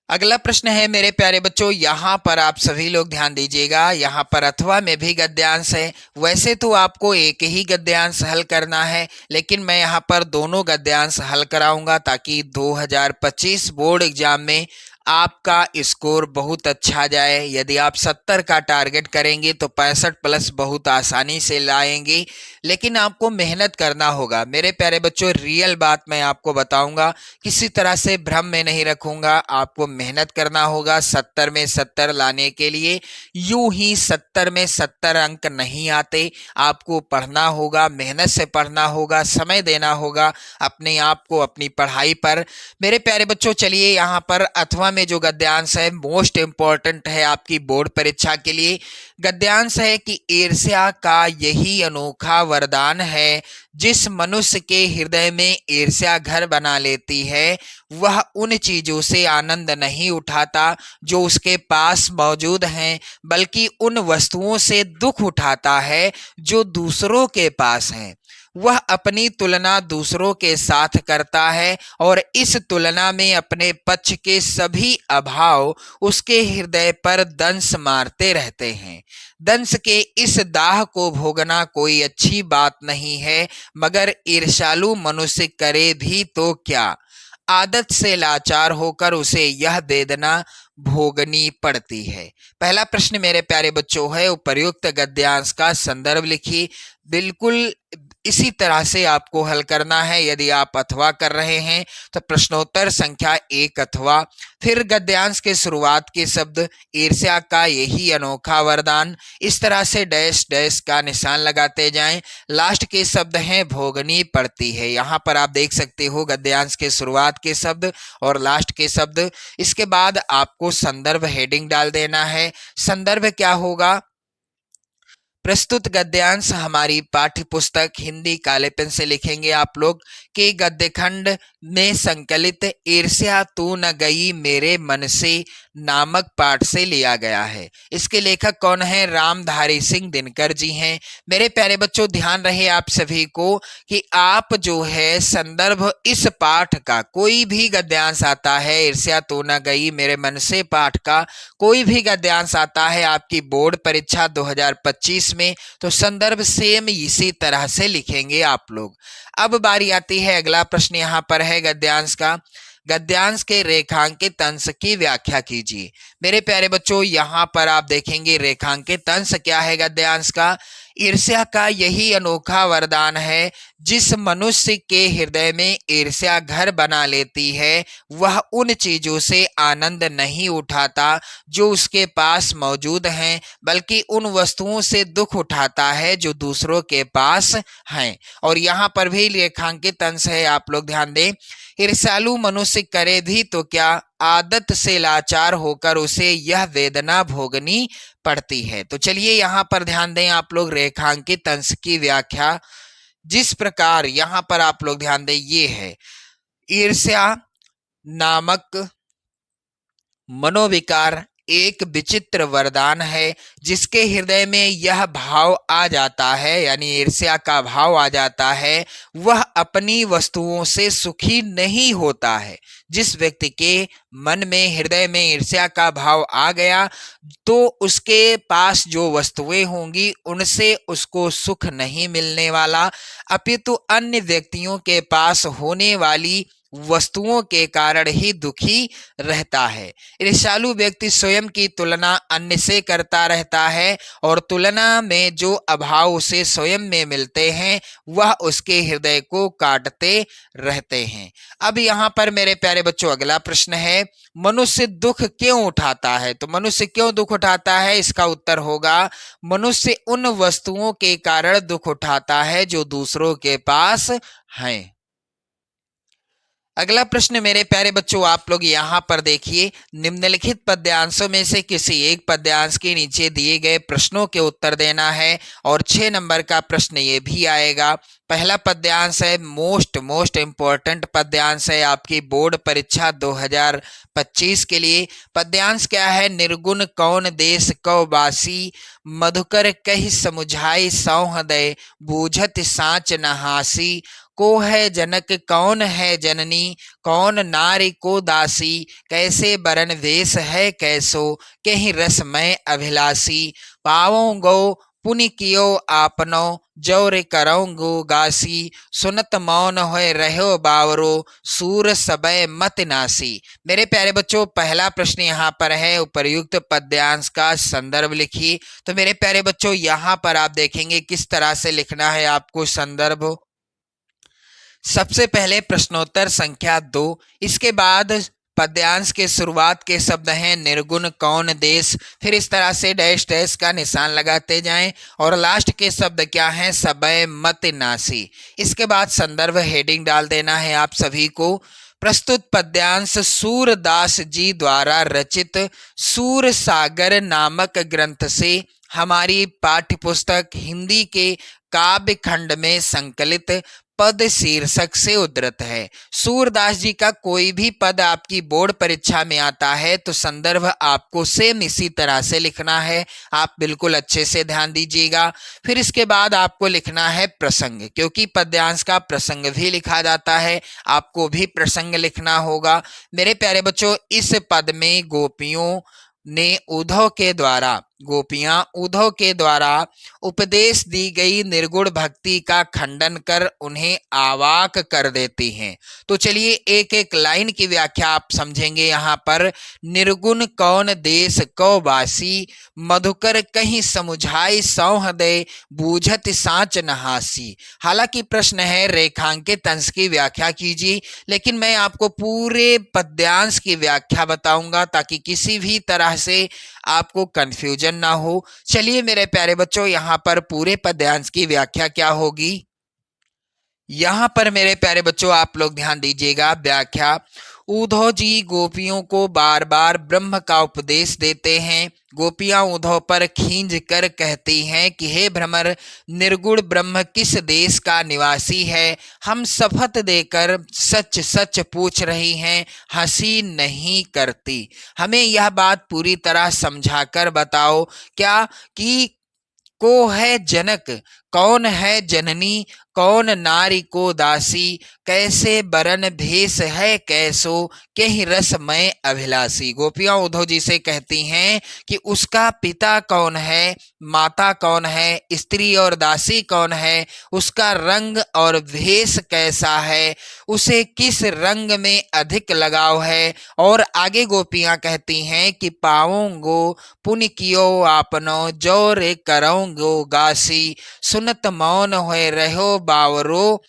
अगला प्रश्न है मेरे प्यारे बच्चों, यहाँ पर आप सभी लोग ध्यान दीजिएगा। यहाँ पर अथवा में भी गद्यांश है। वैसे तो आपको एक ही गद्यांश हल करना है, लेकिन मैं यहाँ पर दोनों गद्यांश हल कराऊंगा ताकि 2025 बोर्ड एग्जाम में आपका स्कोर बहुत अच्छा जाए। यदि आप 70 का टारगेट करेंगे तो 65 प्लस बहुत आसानी से लाएंगे, लेकिन आपको मेहनत करना होगा। मेरे प्यारे बच्चों, रियल बात मैं आपको बताऊंगा, किसी तरह से भ्रम में नहीं रखूंगा। आपको मेहनत करना होगा 70 में 70 लाने के लिए। यूं ही 70 में 70 अंक नहीं आते, आपको पढ़ना होगा, मेहनत से पढ़ना होगा, समय देना होगा अपने आप को, अपनी पढ़ाई पर। मेरे प्यारे बच्चों, चलिए यहाँ पर अथवा में जो गद्यांश है मोस्ट इंपॉर्टेंट है आपकी बोर्ड परीक्षा के लिए। गद्यांश है कि ईर्ष्या का यही अनोखा वरदान है, जिस मनुष्य के हृदय में ईर्ष्या घर बना लेती है, वह उन चीजों से आनंद नहीं उठाता जो उसके पास मौजूद हैं, बल्कि उन वस्तुओं से दुख उठाता है जो दूसरों के पास हैं। वह अपनी तुलना दूसरों के साथ करता है और इस तुलना में अपने पक्ष के सभी अभाव उसके हृदय पर दंश मारते रहते हैं। दंश के इस दाह को भोगना कोई अच्छी बात नहीं है, मगर ईर्ष्यालु मनुष्य करे भी तो क्या, आदत से लाचार होकर उसे यह वेदना भोगनी पड़ती है। पहला प्रश्न मेरे प्यारे बच्चों है, उपर्युक्त गद्यांश का संदर्भ लिखिए। बिल्कुल इसी तरह से आपको हल करना है। यदि आप अथवा कर रहे हैं तो प्रश्नोत्तर संख्या 1 अथवा, फिर गद्यांश के शुरुआत के शब्द ईर्ष्या का यही अनोखा वरदान, इस तरह से डैश डैश का निशान लगाते जाएं। लास्ट के शब्द हैं भोगनी पड़ती है। यहाँ पर आप देख सकते हो गद्यांश के शुरुआत के शब्द और लास्ट के शब्द। इसके बाद आपको संदर्भ हेडिंग डाल देना है। संदर्भ क्या होगा? प्रस्तुत गद्यांश हमारी पाठ्य पुस्तक हिंदी काले पेन से लिखेंगे आप लोग के गद्यखंड में संकलित ईर्ष्या तू न गई मेरे मन से नामक पाठ से लिया गया है। इसके लेखक कौन है? रामधारी सिंह दिनकर जी हैं। मेरे प्यारे बच्चों, ध्यान रहे आप सभी को कि आप जो है संदर्भ इस पाठ का, कोई भी गद्यांश आता है ईर्ष्या तू न गई मेरे मन से पाठ का, कोई भी गद्यांश आता है आपकी बोर्ड परीक्षा 2025 में, तो संदर्भ सेम इसी तरह से लिखेंगे आप लोग। अब बारी आती है, अगला प्रश्न यहाँ पर है गद्यांश का। गद्यांश के रेखांकित अंश की व्याख्या कीजिए। मेरे प्यारे बच्चों, यहाँ पर आप देखेंगे रेखांकित अंश क्या है गद्यांश का। ईर्ष्या का यही अनोखा वरदान है, जिस मनुष्य के हृदय में ईर्ष्या घर बना लेती है, वह उन चीजों से आनंद नहीं उठाता जो उसके पास मौजूद हैं, बल्कि उन वस्तुओं से दुख उठाता है जो दूसरों के पास हैं। और यहाँ पर भी रेखांकित अंश है, आप लोग ध्यान दें। ईर्ष्यालु मनुष्य करे भी तो क्या, आदत से लाचार होकर उसे यह वेदना भोगनी पड़ती है। तो चलिए यहाँ पर ध्यान दें आप लोग, रेखांकित अंश की व्याख्या जिस प्रकार यहाँ पर आप लोग ध्यान दें, ये है ईर्ष्या नामक मनोविकार एक विचित्र वरदान है, जिसके हृदय में यह भाव आ जाता है, यानी ईर्ष्या का भाव आ जाता है, वह अपनी वस्तुओं से सुखी नहीं होता है। जिस व्यक्ति के मन में हृदय में ईर्ष्या का भाव आ गया, तो उसके पास जो वस्तुएं होंगी उनसे उसको सुख नहीं मिलने वाला, अपितु अन्य व्यक्तियों के पास होने वाली वस्तुओं के कारण ही दुखी रहता है। ईर्ष्यालु व्यक्ति स्वयं की तुलना अन्य से करता रहता है और तुलना में जो अभाव उसे स्वयं में मिलते हैं वह उसके हृदय को काटते रहते हैं। अब यहाँ पर मेरे प्यारे बच्चों अगला प्रश्न है, मनुष्य दुख क्यों उठाता है? तो मनुष्य क्यों दुख उठाता है? इसका उत्तर होगा, मनुष्य उन वस्तुओं के कारण दुख उठाता है जो दूसरों के पास हैं। अगला प्रश्न मेरे प्यारे बच्चों आप लोग यहाँ पर देखिए, निम्नलिखित पद्यांशों में से किसी एक पद्यांश के नीचे दिए गए प्रश्नों के उत्तर देना है और 6 नंबर का प्रश्न ये भी आएगा। पहला पद्यांश है मोस्ट इंपॉर्टेंट पद्यांश है आपकी बोर्ड परीक्षा 2025 के लिए। पद्यांश क्या है? निर्गुण कौन देश कौ बासी, मधुकर कहि समुझाई सौहृदय, बूझत साँच न हासी, को है जनक कौन है जननी, कौन नारी को दासी, कैसे बरन वेश है कैसो, कहीं रस मैं अभिलाषी, पावों गो पुनि कियो आपनो, जौर करौ गो गासी, सुनत मौन होय रहो बावरो, सूर सबय मत नासी। मेरे प्यारे बच्चों पहला प्रश्न यहाँ पर है, उपर्युक्त पद्यांश का संदर्भ लिखिए। तो मेरे प्यारे बच्चों यहाँ पर आप देखेंगे किस तरह से लिखना है आपको संदर्भ। सबसे पहले प्रश्नोत्तर संख्या 2, इसके बाद पद्यांश के शुरुआत के शब्द हैं निर्गुण कौन देश, फिर इस तरह से डैश डैश का निशान लगाते जाएं और लास्ट के शब्द क्या हैं? सबय मत नासी। इसके बाद संदर्भ हेडिंग डाल देना है आप सभी को। प्रस्तुत पद्यांश सूरदास जी द्वारा रचित सूर सागर नामक ग्रंथ से हमारी पाठ्य पुस्तक हिंदी के काव्य खंड में संकलित पद शीर्षक से उद्धृत है। सूरदास जी का कोई भी पद आपकी बोर्ड परीक्षा में आता है तो संदर्भ आपको सेम इसी तरह से लिखना है। आप बिल्कुल अच्छे से ध्यान दीजिएगा। फिर इसके बाद आपको लिखना है प्रसंग, क्योंकि पद्यांश का प्रसंग भी लिखा जाता है, आपको भी प्रसंग लिखना होगा। मेरे प्यारे बच्चों इस पद में गोपियों ने गोपियां उद्धव के द्वारा उपदेश दी गई निर्गुण भक्ति का खंडन कर उन्हें अवाक कर देती हैं। तो चलिए एक एक लाइन की व्याख्या आप समझेंगे। यहाँ पर निर्गुण कौन देश कौ बासी, मधुकर कहीं समुझाई सौहृदय, बूझत साँच न हासी। हालांकि प्रश्न है रेखांकित अंश की व्याख्या कीजिए, लेकिन मैं आपको पूरे पद्यांश की व्याख्या बताऊंगा ताकि किसी भी तरह से आपको कंफ्यूजन ना हो। चलिए मेरे प्यारे बच्चों यहाँ पर पूरे पद्यांश की व्याख्या क्या होगी। यहाँ पर मेरे प्यारे बच्चों आप लोग ध्यान दीजिएगा। व्याख्या, उद्धव जी गोपियों को बार बार ब्रह्म का उपदेश देते हैं। गोपियां उद्धव पर खींच कर कहती हैं कि हे भ्रमर, निर्गुण ब्रह्म किस देश का निवासी है? हम शपथ देकर सच सच पूछ रही हैं, हंसी नहीं करती। हमें यह बात पूरी तरह समझाकर बताओ क्या कि को है जनक, कौन है जननी, कौन नारी को दासी, कैसे बरन भेष है कैसो, कहीं रस मैं अभिलाषी। गोपियां उद्धव जी से कहती हैं कि उसका पिता कौन है, माता कौन है, स्त्री और दासी कौन है, उसका रंग और भेष कैसा है, उसे किस रंग में अधिक लगाव है। और आगे गोपियां कहती हैं कि पाऊंगो पुनि कियो आपनो, जोर करऊंगो गासी, सुनत मौन होए रहो बावरो,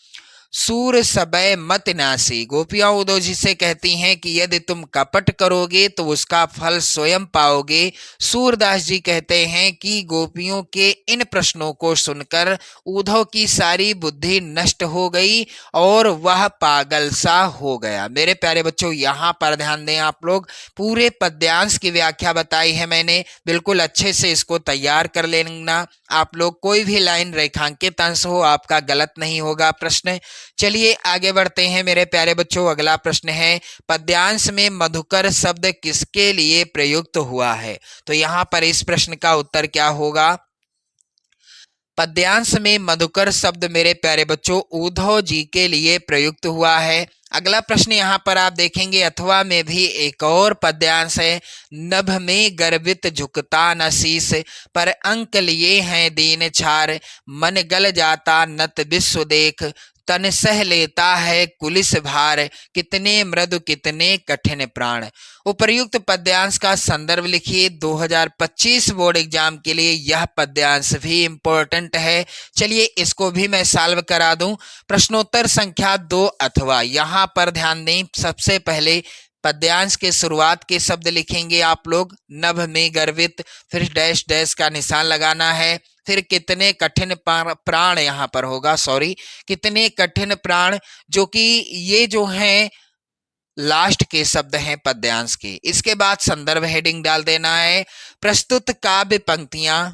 सूर सबय मत नासी। गोपियां उद्धव जी से कहती हैं कि यदि तुम कपट करोगे तो उसका फल स्वयं पाओगे। सूरदास जी कहते हैं कि गोपियों के इन प्रश्नों को सुनकर उद्धव की सारी बुद्धि नष्ट हो गई और वह पागल सा हो गया। मेरे प्यारे बच्चों यहाँ पर ध्यान दें आप लोग, पूरे पद्यांश की व्याख्या बताई है मैंने, बिल्कुल अच्छे से इसको तैयार कर लेना आप लोग। कोई भी लाइन रेखांकित अंश हो आपका गलत नहीं होगा प्रश्न। चलिए आगे बढ़ते हैं मेरे प्यारे बच्चों। अगला प्रश्न है, पद्यांश में मधुकर शब्द किसके लिए प्रयुक्त हुआ है? तो यहाँ पर इस प्रश्न का उत्तर क्या होगा? पद्यांश में मधुकर शब्द मेरे प्यारे बच्चों उद्धव जी के लिए प्रयुक्त हुआ है। अगला प्रश्न यहाँ पर आप देखेंगे, अथवा में भी एक और पद्यांश है, नभ में गर्वित झुकता न शीस, पर अंक लिए हैं दीन छार, मन गल जाता नत विश्व देख, तन सह लेता है कुलिस भार, कितने मृदु कितने कठिन प्राण। उपर्युक्त पद्यांश का संदर्भ लिखिए। 2025 बोर्ड एग्जाम के लिए यह पद्यांश भी इंपॉर्टेंट है। चलिए इसको भी मैं सॉल्व करा दूं। प्रश्नोत्तर संख्या 2 अथवा, यहां पर ध्यान दें, सबसे पहले पद्यांश के शुरुआत के शब्द लिखेंगे आप लोग, नभ में गर्वित, फिर डैश डैश का निशान लगाना है, फिर कितने कठिन प्राण यहाँ पर होगा, सॉरी, कितने कठिन प्राण, जो कि ये जो हैं लास्ट के शब्द हैं पद्यांश के। इसके बाद संदर्भ हेडिंग डाल देना है। प्रस्तुत काव्य पंक्तियां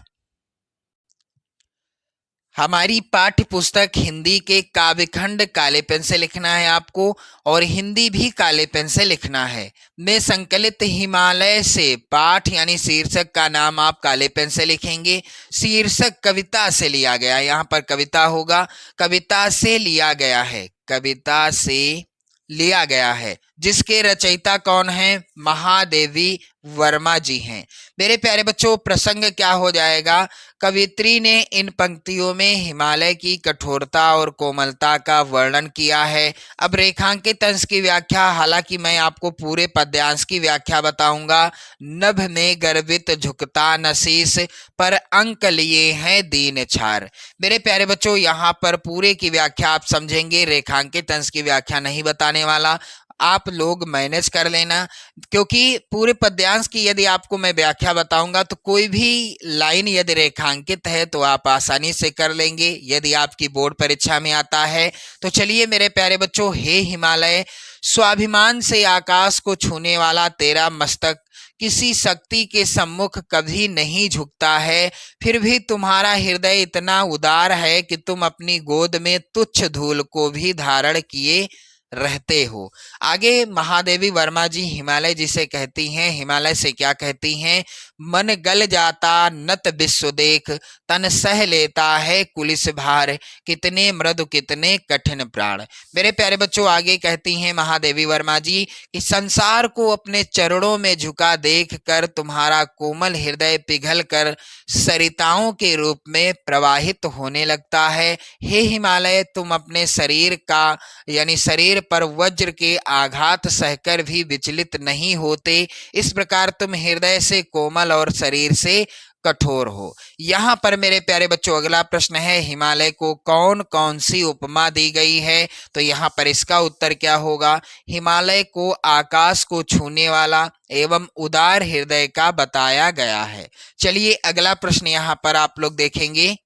हमारी पाठ्य पुस्तक हिंदी के काव्यखंड काले पेन से लिखना है आपको, और हिंदी भी काले पेन से लिखना है। में संकलित हिमालय से पाठ यानी शीर्षक का नाम आप काले पेन से लिखेंगे। शीर्षक कविता से लिया गया, यहाँ पर कविता होगा, कविता से लिया गया है, कविता से लिया गया है, जिसके रचयिता कौन है? महादेवी वर्मा जी हैं। मेरे प्यारे बच्चों, प्रसंग क्या हो जाएगा? कवित्री ने इन पंक्तियों में हिमालय की कठोरता और कोमलता का वर्णन किया है। अब रेखांकित अंश की व्याख्या, हालांकि मैं आपको पूरे पद्यांश की व्याख्या बताऊंगा। नभ में गर्वित झुकता नसीस, पर अंक लिए हैं दीन छार। मेरे प्यारे बच्चों, यहाँ पर पूरे की व्याख्या आप समझेंगे, रेखांकित अंश की व्याख्या नहीं बताने वाला, आप लोग मैनेज कर लेना, क्योंकि पूरे पद्यांश की यदि आपको मैं व्याख्या बताऊंगा तो कोई भी लाइन यदि रेखांकित है तो आप आसानी से कर लेंगे, यदि आपकी बोर्ड परीक्षा में आता है तो। चलिए मेरे प्यारे बच्चों, हे हिमालय, स्वाभिमान से आकाश को छूने वाला तेरा मस्तक किसी शक्ति के सम्मुख कभी नहीं झुकता है, फिर भी तुम्हारा हृदय इतना उदार है कि तुम अपनी गोद में तुच्छ धूल को भी धारण किए रहते हो। आगे महादेवी वर्मा जी हिमालय जिसे कहती हैं, हिमालय से क्या कहती हैं? मन गल जाता नत विश्व देख, तन सह लेता है कुलिस भार, कितने मृदु कितने कठिन प्राण। मेरे प्यारे बच्चों, आगे कहती हैं महादेवी वर्मा जी कि संसार को अपने चरणों में झुका देख कर तुम्हारा कोमल हृदय पिघल कर सरिताओं के रूप में प्रवाहित होने लगता है। हे हिमालय, तुम अपने शरीर का यानी शरीर पर वज्र के आघात सहकर भी विचलित नहीं होते, इस प्रकार तुम हृदय से कोमल और शरीर से कठोर हो। यहाँ पर मेरे प्यारे बच्चों अगला प्रश्न है, हिमालय को कौन कौन सी उपमा दी गई है? तो यहाँ पर इसका उत्तर क्या होगा? हिमालय को आकाश को छूने वाला एवं उदार हृदय का बताया गया है। चलिए अगला प्रश्न यहाँ पर आप लोग देखेंगे।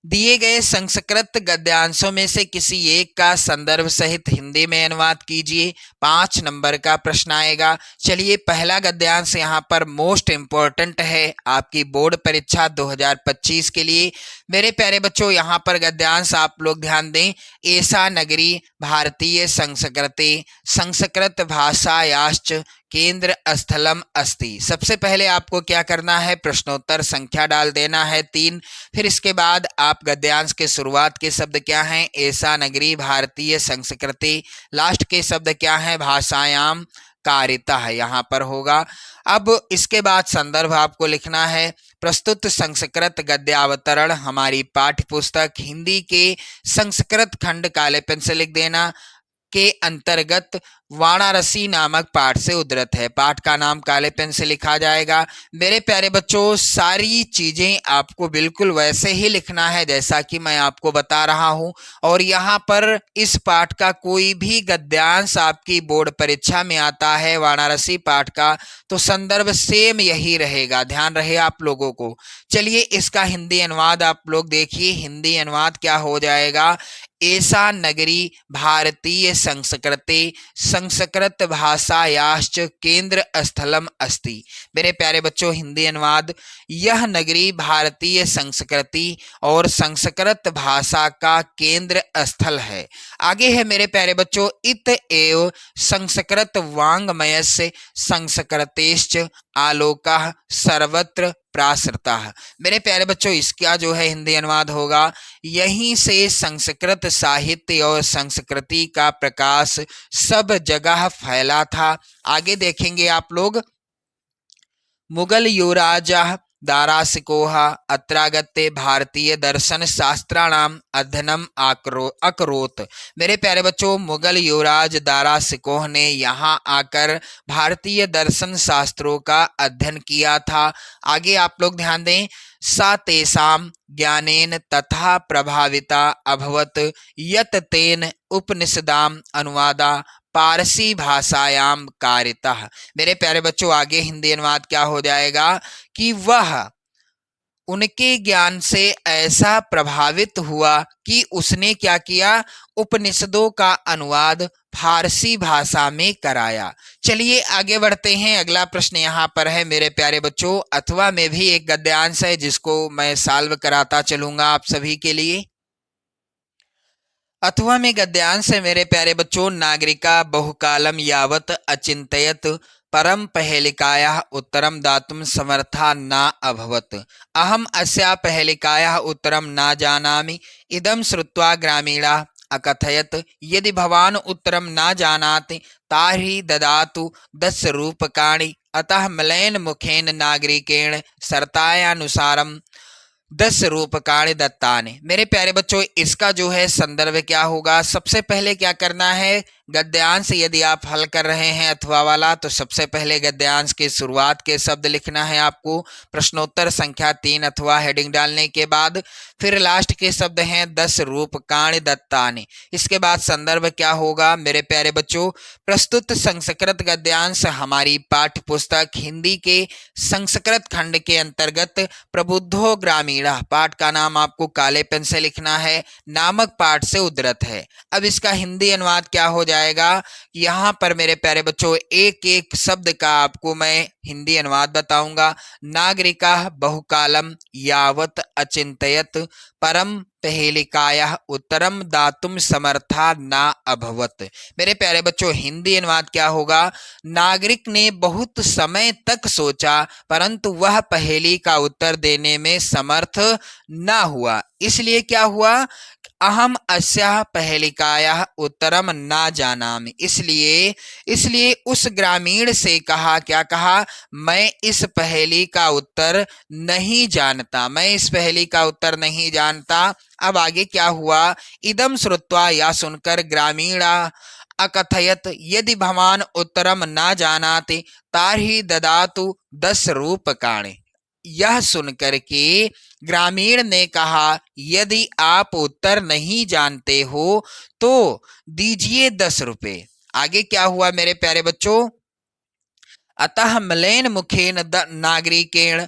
दिए गए संस्कृत गद्यांशों में से किसी एक का संदर्भ सहित हिंदी में अनुवाद कीजिए। 5 नंबर का प्रश्न आएगा। चलिए पहला गद्यांश यहाँ पर मोस्ट इंपॉर्टेंट है आपकी बोर्ड परीक्षा 2025 के लिए। मेरे प्यारे बच्चों, यहाँ पर गद्यांश आप लोग ध्यान दें। एषा नगरी भारतीय संस्कृति संस्कृत भाषायाश्च केंद्र स्थलम अस्ति। सबसे पहले आपको क्या करना है? प्रश्नोत्तर संख्या डाल देना है 3। फिर इसके बाद आप गद्यांश के शुरुआत के शब्द क्या हैं? ऐसा नगरी भारतीय संस्कृति। लास्ट के शब्द क्या हैं? भाषायाम कारिता है, यहाँ पर होगा। अब इसके बाद संदर्भ आपको लिखना है। प्रस्तुत संस्कृत गद्यावतरण हमारी पाठ्य पुस्तक हिंदी के संस्कृत खंड काले पेन से लिख देना के अंतर्गत वाराणसी नामक पाठ से उद्धृत है। पाठ का नाम काले पेन से लिखा जाएगा। मेरे प्यारे बच्चों, सारी चीजें आपको बिल्कुल वैसे ही लिखना है जैसा कि मैं आपको बता रहा हूं, और यहाँ पर इस पाठ का कोई भी गद्यांश आपकी बोर्ड परीक्षा में आता है वाराणसी पाठ का, तो संदर्भ सेम यही रहेगा, ध्यान रहे आप लोगों को। चलिए इसका हिंदी अनुवाद आप लोग देखिए। हिंदी अनुवाद क्या हो जाएगा? ऐसा नगरी भारतीय संस्कृति संस्कृत भाषायाश्च केंद्र स्थलम अस्ति। मेरे प्यारे बच्चों, हिंदी अनुवाद, यह नगरी भारतीय संस्कृति और संस्कृत भाषा का केंद्र स्थल है। आगे है मेरे प्यारे बच्चों, इत एव संस्कृत वाङ्मयस्य संस्कृतेश्च आलोकः सर्वत्र प्रासृतः। मेरे प्यारे बच्चों, इसका जो है हिंदी अनुवाद होगा, यहीं से संस्कृत साहित्य और संस्कृति का प्रकाश सब जगह फैला था। आगे देखेंगे आप लोग, मुगल युवराजा दारासिकोह अत्रागत्य भारतीय दर्शन शास्त्राणाम अध्ययनम अकरोत। मेरे प्यारे बच्चों, मुगल युवराज दारासिकोह ने यहाँ आकर भारतीय दर्शन शास्त्रों का अध्ययन किया था। आगे आप लोग ध्यान दें, सा तेषां ज्ञानेन तथा प्रभाविता अभवत यत तेन उपनिषदाम अनुवादा पारसी भाषायाम कारितः। मेरे प्यारे बच्चों, आगे हिंदी अनुवाद क्या हो जाएगा कि वह उनके ज्ञान से ऐसा प्रभावित हुआ कि उसने क्या किया, उपनिषदों का अनुवाद फारसी भाषा में कराया। चलिए आगे बढ़ते हैं। अगला प्रश्न यहाँ पर है मेरे प्यारे बच्चों, अथवा में भी एक गद्यांश है जिसको मैं सॉल्व कराता चलूंगा आप सभी के लिए। अथवा में गद्यांश है मेरे प्यारे बच्चों, नागरिका बहुकालम यावत अचिंतयत परम पहेलिकायाः उत्तरम दातुं समर्था न अभवत। अहम अस्या पहेलिकायाः उत्तरम न जानामि। इदं श्रुत्वा ग्रामीणा अकथयत यदि भवान उत्तरम न जानाति तार्हि ददातु 10 रूपकाणि। अतः मलेन मुखेन नागरिकेण शर्तायानुसारम 10 रूपकाणि दत्तानि। मेरे प्यारे बच्चों, इसका जो है संदर्भ क्या होगा, सबसे पहले क्या करना है, गद्यांश यदि आप हल कर रहे हैं अथवा वाला, तो सबसे पहले गद्यांश के शुरुआत के शब्द लिखना है आपको। प्रश्नोत्तर संख्या 3 अथवा हेडिंग डालने के बाद फिर लास्ट के शब्द हैं 10 रूपकाणि दत्तानि। इसके बाद संदर्भ क्या होगा मेरे प्यारे बच्चों, प्रस्तुत संस्कृत गद्यांश हमारी पाठ्य पुस्तक हिंदी के संस्कृत खंड के अंतर्गत प्रबुद्धो ग्रामीणा, पाठ का नाम आपको काले पेन से लिखना है, नामक पाठ से उद्धृत है। अब इसका हिंदी अनुवाद क्या हो जाएगा, यहाँ पर मेरे प्यारे बच्चों एक एक शब्द का आपको मैं हिंदी अनुवाद बताऊंगा। नागरिका बहुकालम यावत अचिंतयत परम पहेलिकायाः उत्तरम दातुम समर्था न अभवत। मेरे प्यारे बच्चों, हिंदी अनुवाद क्या होगा, नागरिक ने बहुत समय तक सोचा परंतु वह पहेली का उत्तर देने में समर्थ न हुआ। इसलिए क्या हुआ, अहम अस्याः पहेलिकायाः उत्तरम न जानामि। इसलिए उस ग्रामीण से कहा, क्या कहा, मैं इस पहेली का उत्तर नहीं जानता, मैं इस पहेली का उत्तर नहीं जानता। अब आगे क्या हुआ, इदम श्रुत्वा, या सुनकर, ग्रामीणा अकथयत यदि भवान उत्तरम न जानाति तार्हि ददातु 10 रूपकाणि। यह सुनकर के ग्रामीण ने कहा, यदि आप उत्तर नहीं जानते हो तो दीजिए 10 रुपए। आगे क्या हुआ मेरे प्यारे बच्चों, अतः मलेन मुखेन नागरिकेण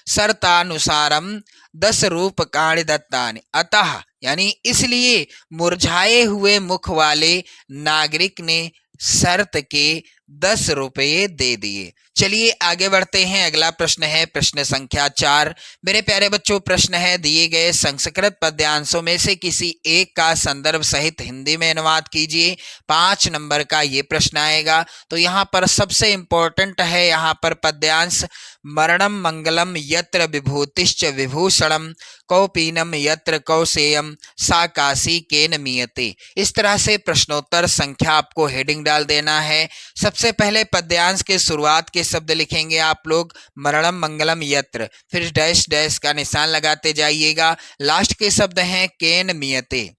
शर्तानुसारम 10 रूपकाणि दत्तानि। अतः यानी इसलिए मुरझाए हुए मुख वाले नागरिक ने शर्त के 10 रुपये दे दिए। चलिए आगे बढ़ते हैं। अगला प्रश्न है प्रश्न संख्या 4। मेरे प्यारे बच्चों, प्रश्न है, दिए गए संस्कृत पद्यांशों में से किसी एक का संदर्भ सहित हिंदी में अनुवाद कीजिए। 5 नंबर का ये प्रश्न आएगा। तो यहाँ पर सबसे इंपॉर्टेंट है, यहाँ पर पद्यांश मरणम मंगलम यत्र विभूतिश्च विभूषणम कौपीनम यत्र कौशेयम सा काशी केन मीयते। इस तरह से प्रश्नोत्तर संख्या आपको हेडिंग डाल देना है। सबसे पहले पद्यांश के शुरुआत के शब्द लिखेंगे आप लोग, मरणम मंगलम यत्र, फिर डैश डैश का निशान लगाते जाइएगा। लास्ट के शब्द हैं केन मीयते।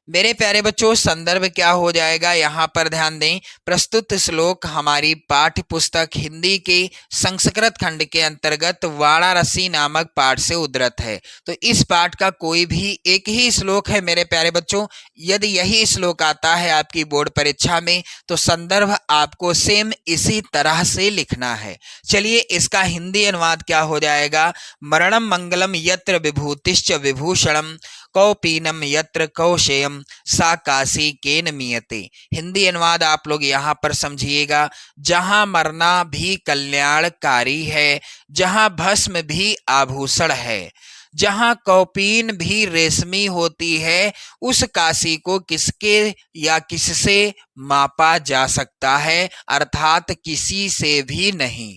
मेरे प्यारे बच्चों, संदर्भ क्या हो जाएगा, यहाँ पर ध्यान दें, प्रस्तुत श्लोक हमारी पाठ्य पुस्तक हिंदी के संस्कृत खंड के अंतर्गत वाराणसी नामक पाठ से उद्धृत है। तो इस पाठ का कोई भी एक ही श्लोक है मेरे प्यारे बच्चों। यदि यही श्लोक आता है आपकी बोर्ड परीक्षा में तो संदर्भ आपको सेम इसी तरह से लिखना है। चलिए इसका हिंदी अनुवाद क्या हो जाएगा, मरणम मंगलम यत्र विभूतिश्च विभूषणम कौपीनम यत्र कौशेयम सा काशी केन मीयते। हिंदी अनुवाद आप लोग यहाँ पर समझिएगा, जहाँ मरना भी कल्याणकारी है, जहाँ भस्म भी आभूषण है, जहाँ कौपीन भी रेशमी होती है, उस काशी को किसके या किससे मापा जा सकता है, अर्थात किसी से भी नहीं।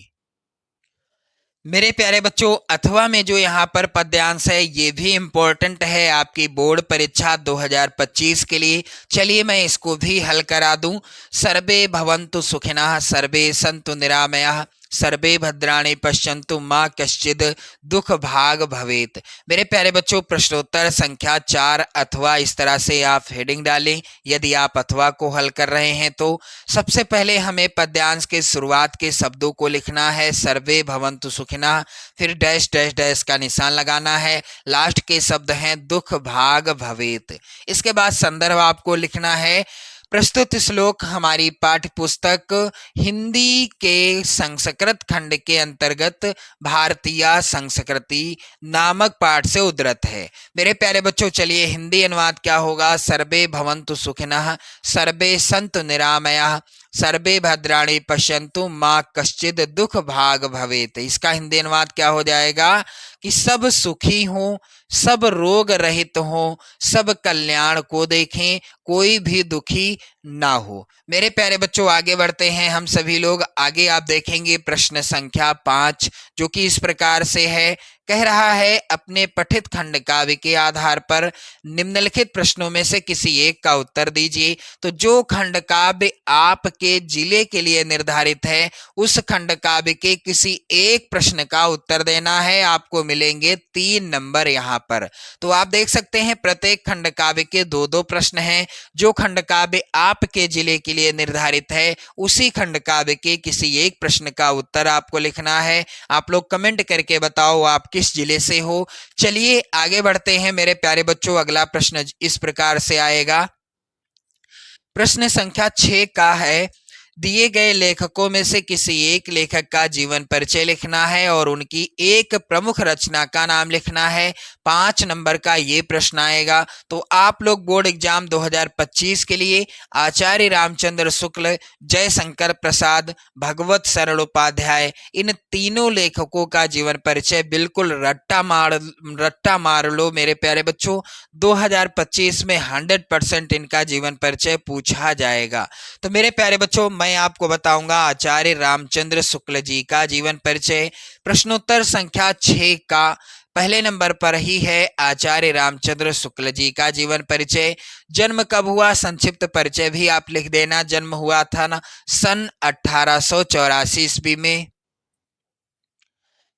मेरे प्यारे बच्चों, अथवा में जो यहाँ पर पद्यांश है ये भी इम्पोर्टेंट है आपकी बोर्ड परीक्षा 2025 के लिए। चलिए मैं इसको भी हल करा दूं। सर्वे भवन्तु सुखिनः, सर्वे सन्तु निरामयाः, सर्वे भद्राणि पश्यन्तु माँ कश्चिद दुख भाग भवेत। मेरे प्यारे बच्चों, प्रश्नोत्तर संख्या 4 अथवा इस तरह से आप हेडिंग डालें यदि आप अथवा को हल कर रहे हैं तो। सबसे पहले हमें पद्यांश के शुरुआत के शब्दों को लिखना है, सर्वे भवन्तु सुखिनः, फिर डैश डैश डैश का निशान लगाना है, लास्ट के शब्द हैं दुख भाग भवेत। इसके बाद संदर्भ आपको लिखना है। प्रस्तुत श्लोक हमारी पाठ्य पुस्तक हिंदी के संस्कृत खंड के अंतर्गत भारतीय संस्कृति नामक पाठ से उद्धृत है। मेरे प्यारे बच्चों, चलिए हिंदी अनुवाद क्या होगा। सर्वे भवन्तु सुखिनः, सर्वे सन्तु निरामयाः, सर्वे भद्राणि पश्यन्तु माँ कश्चिद दुख भाग भवेत। इसका हिंदी अनुवाद क्या हो जाएगा कि सब सुखी हों, सब रोग रहित हों, सब कल्याण को देखें, कोई भी दुखी ना हो। मेरे प्यारे बच्चों, आगे बढ़ते हैं हम सभी लोग। आगे आप देखेंगे प्रश्न संख्या 5 जो कि इस प्रकार से है। कह रहा है अपने पठित खंड काव्य के आधार पर निम्नलिखित प्रश्नों में से किसी एक का उत्तर दीजिए। तो जो खंड काव्य आपके जिले के लिए निर्धारित है उस खंड काव्य के किसी एक प्रश्न का उत्तर देना है। आपको मिलेंगे 3 नंबर यहाँ पर। तो आप देख सकते हैं प्रत्येक खंड काव्य के 2-2 प्रश्न हैं। जो खंड काव्य आपके जिले के लिए निर्धारित है उसी खंड काव्य के किसी एक प्रश्न का उत्तर आपको लिखना है। आप लोग कमेंट करके बताओ आप किस जिले से हो। चलिए आगे बढ़ते हैं मेरे प्यारे बच्चों। अगला प्रश्न इस प्रकार से आएगा। प्रश्न संख्या 6 का है, दिए गए लेखकों में से किसी एक लेखक का जीवन परिचय लिखना है और उनकी एक प्रमुख रचना का नाम लिखना है। 5 नंबर का ये प्रश्न आएगा। तो आप लोग बोर्ड एग्जाम 2025 के लिए आचार्य रामचंद्र शुक्ल, जयशंकर प्रसाद, भगवत सरल उपाध्याय, इन तीनों लेखकों का जीवन परिचय बिल्कुल रट्टा मार लो मेरे प्यारे बच्चों। 2025 में 100% इनका जीवन परिचय पूछा जाएगा। तो मेरे प्यारे बच्चों, मैं आपको बताऊंगा आचार्य रामचंद्र शुक्ल जी का जीवन परिचय। प्रश्नोत्तर संख्या 6 का पहले नंबर पर ही है आचार्य रामचंद्र शुक्ल जी का जीवन परिचय। जन्म कब हुआ, संक्षिप्त परिचय भी आप लिख देना। जन्म हुआ था ना सन 1884 ईस्वी में।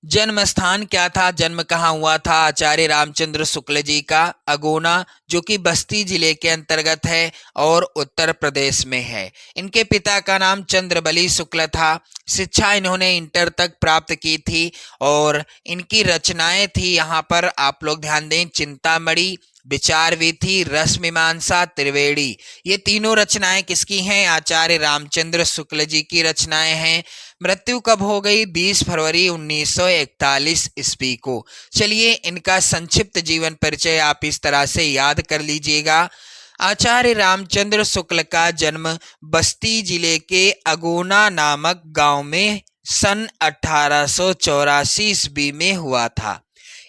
जन्म स्थान क्या था, जन्म कहाँ हुआ था आचार्य रामचंद्र शुक्ल जी का? अगोना, जो कि बस्ती जिले के अंतर्गत है और उत्तर प्रदेश में है। इनके पिता का नाम चंद्रबली शुक्ल था। शिक्षा इन्होंने इंटर तक प्राप्त की थी और इनकी रचनाएं थी यहाँ पर आप लोग ध्यान दें, चिंतामणि, विचार वीथी, रस मीमांसा, त्रिवेणी। ये तीनों रचनाएं किसकी हैं? आचार्य रामचंद्र शुक्ल जी की रचनाएं हैं। मृत्यु कब हो गई? 20 फरवरी 1941 ईस्वी को। चलिए इनका संक्षिप्त जीवन परिचय आप इस तरह से याद कर लीजिएगा। आचार्य रामचंद्र शुक्ल का जन्म बस्ती जिले के अगोना नामक गांव में सन 1884 ईस्वी में हुआ था।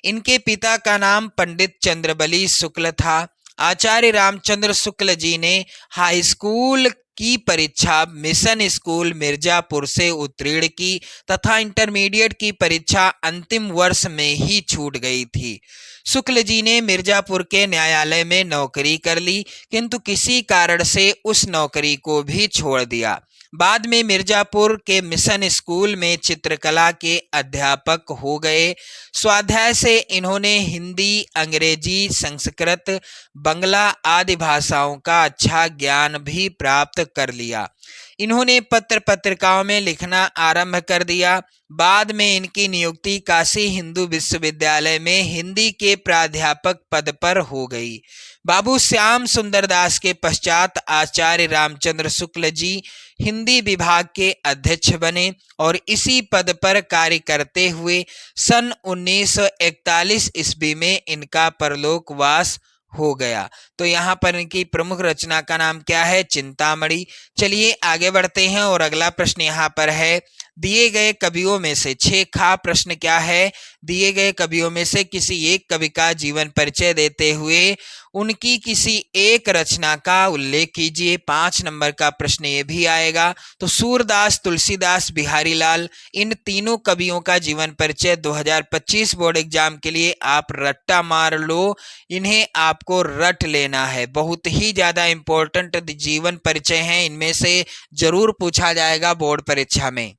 इनके पिता का नाम पंडित चंद्रबली शुक्ल था। आचार्य रामचंद्र शुक्ल जी ने हाई स्कूल की परीक्षा मिशन स्कूल मिर्जापुर से उत्तीर्ण की तथा इंटरमीडिएट की परीक्षा अंतिम वर्ष में ही छूट गई थी। शुक्ल जी ने मिर्जापुर के न्यायालय में नौकरी कर ली, किंतु किसी कारण से उस नौकरी को भी छोड़ दिया। बाद में मिर्जापुर के मिशन स्कूल में चित्रकला के अध्यापक हो गए। स्वाध्याय से इन्होंने हिंदी, अंग्रेजी, संस्कृत, बंगला आदि भाषाओं का अच्छा ज्ञान भी प्राप्त कर लिया। इन्होंने पत्र पत्रिकाओं में लिखना आरंभ कर दिया। बाद में इनकी नियुक्ति काशी हिंदू विश्वविद्यालय में हिंदी के प्राध्यापक पद पर हो गई। बाबू श्याम सुंदर दास के पश्चात आचार्य रामचंद्र शुक्ल जी हिंदी विभाग के अध्यक्ष बने और इसी पद पर कार्य करते हुए सन 1941 ईस्वी में इनका परलोकवास हो गया। तो यहाँ पर इनकी प्रमुख रचना का नाम क्या है? चिंतामणि। चलिए आगे बढ़ते हैं और अगला प्रश्न यहाँ पर है, दिए गए कवियों में से 6 खा प्रश्न क्या है? दिए गए कवियों में से किसी एक कवि का जीवन परिचय देते हुए उनकी किसी एक रचना का उल्लेख कीजिए। 5 नंबर का प्रश्न ये भी आएगा। तो सूरदास, तुलसीदास, बिहारी लाल, इन तीनों कवियों का जीवन परिचय 2025 बोर्ड एग्जाम के लिए आप रट्टा मार लो, इन्हें आपको रट लेना है। बहुत ही ज्यादा इंपॉर्टेंट जीवन परिचय हैं, इनमें से जरूर पूछा जाएगा बोर्ड परीक्षा में।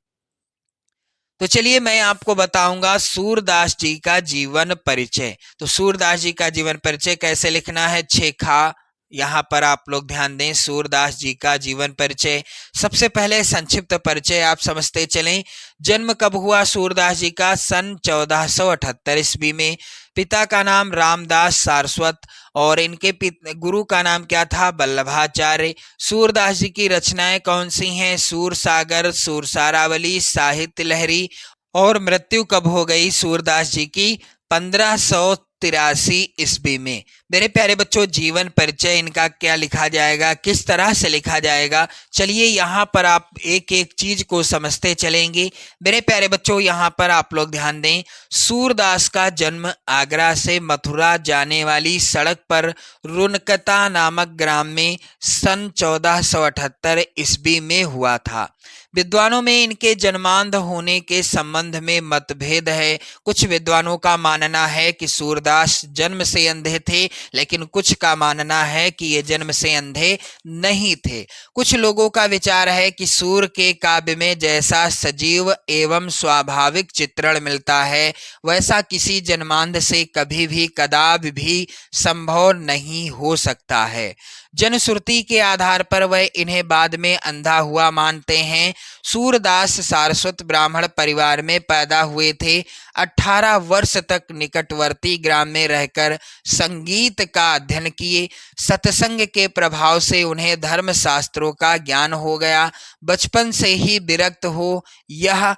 तो चलिए मैं आपको बताऊंगा सूरदास जी का जीवन परिचय। तो सूरदास जी का जीवन परिचय कैसे लिखना है, छेखा यहाँ पर आप लोग ध्यान दें। सूरदास जी का जीवन परिचय, सबसे पहले संक्षिप्त परिचय आप समझते चलें। जन्म कब हुआ सूरदास जी का? सन 1478 ईस्वी में। पिता का नाम रामदास सारस्वत और इनके गुरु का नाम क्या था? वल्लभाचार्य। सूरदास जी की रचनाएं कौन सी हैं? सूर सागर, सूरसारावली, साहित्य लहरी। और मृत्यु कब हो गई सूरदास जी की? 1583 ईस्वी में। मेरे प्यारे बच्चों, जीवन परिचय इनका क्या लिखा जाएगा, किस तरह से लिखा जाएगा, चलिए यहाँ पर आप एक एक चीज को समझते चलेंगे। मेरे प्यारे बच्चों, यहाँ पर आप लोग ध्यान दें। सूरदास का जन्म आगरा से मथुरा जाने वाली सड़क पर रुनकता नामक ग्राम में सन 1478 ईस्वी में हुआ था। विद्वानों में इनके जन्मांध होने के संबंध में मतभेद है। कुछ विद्वानों का मानना है कि सूरदास जन्म से अंधे थे, लेकिन कुछ का मानना है कि ये जन्म से अंधे नहीं थे। कुछ लोगों का विचार है कि सूर के काव्य में जैसा सजीव एवं स्वाभाविक चित्रण मिलता है, वैसा किसी जन्मांध से कभी भी कदापि भी संभव नहीं हो सकता है। जनश्रुति के आधार पर वह इन्हें बाद में अंधा हुआ मानते हैं। सूरदास सारस्वत ब्राह्मण परिवार में पैदा हुए थे। 18 वर्ष तक निकटवर्ती ग्राम में रहकर संगीत का अध्ययन किए। सत्संग के प्रभाव से उन्हें धर्म शास्त्रों का ज्ञान हो गया। बचपन से ही विरक्त हो यह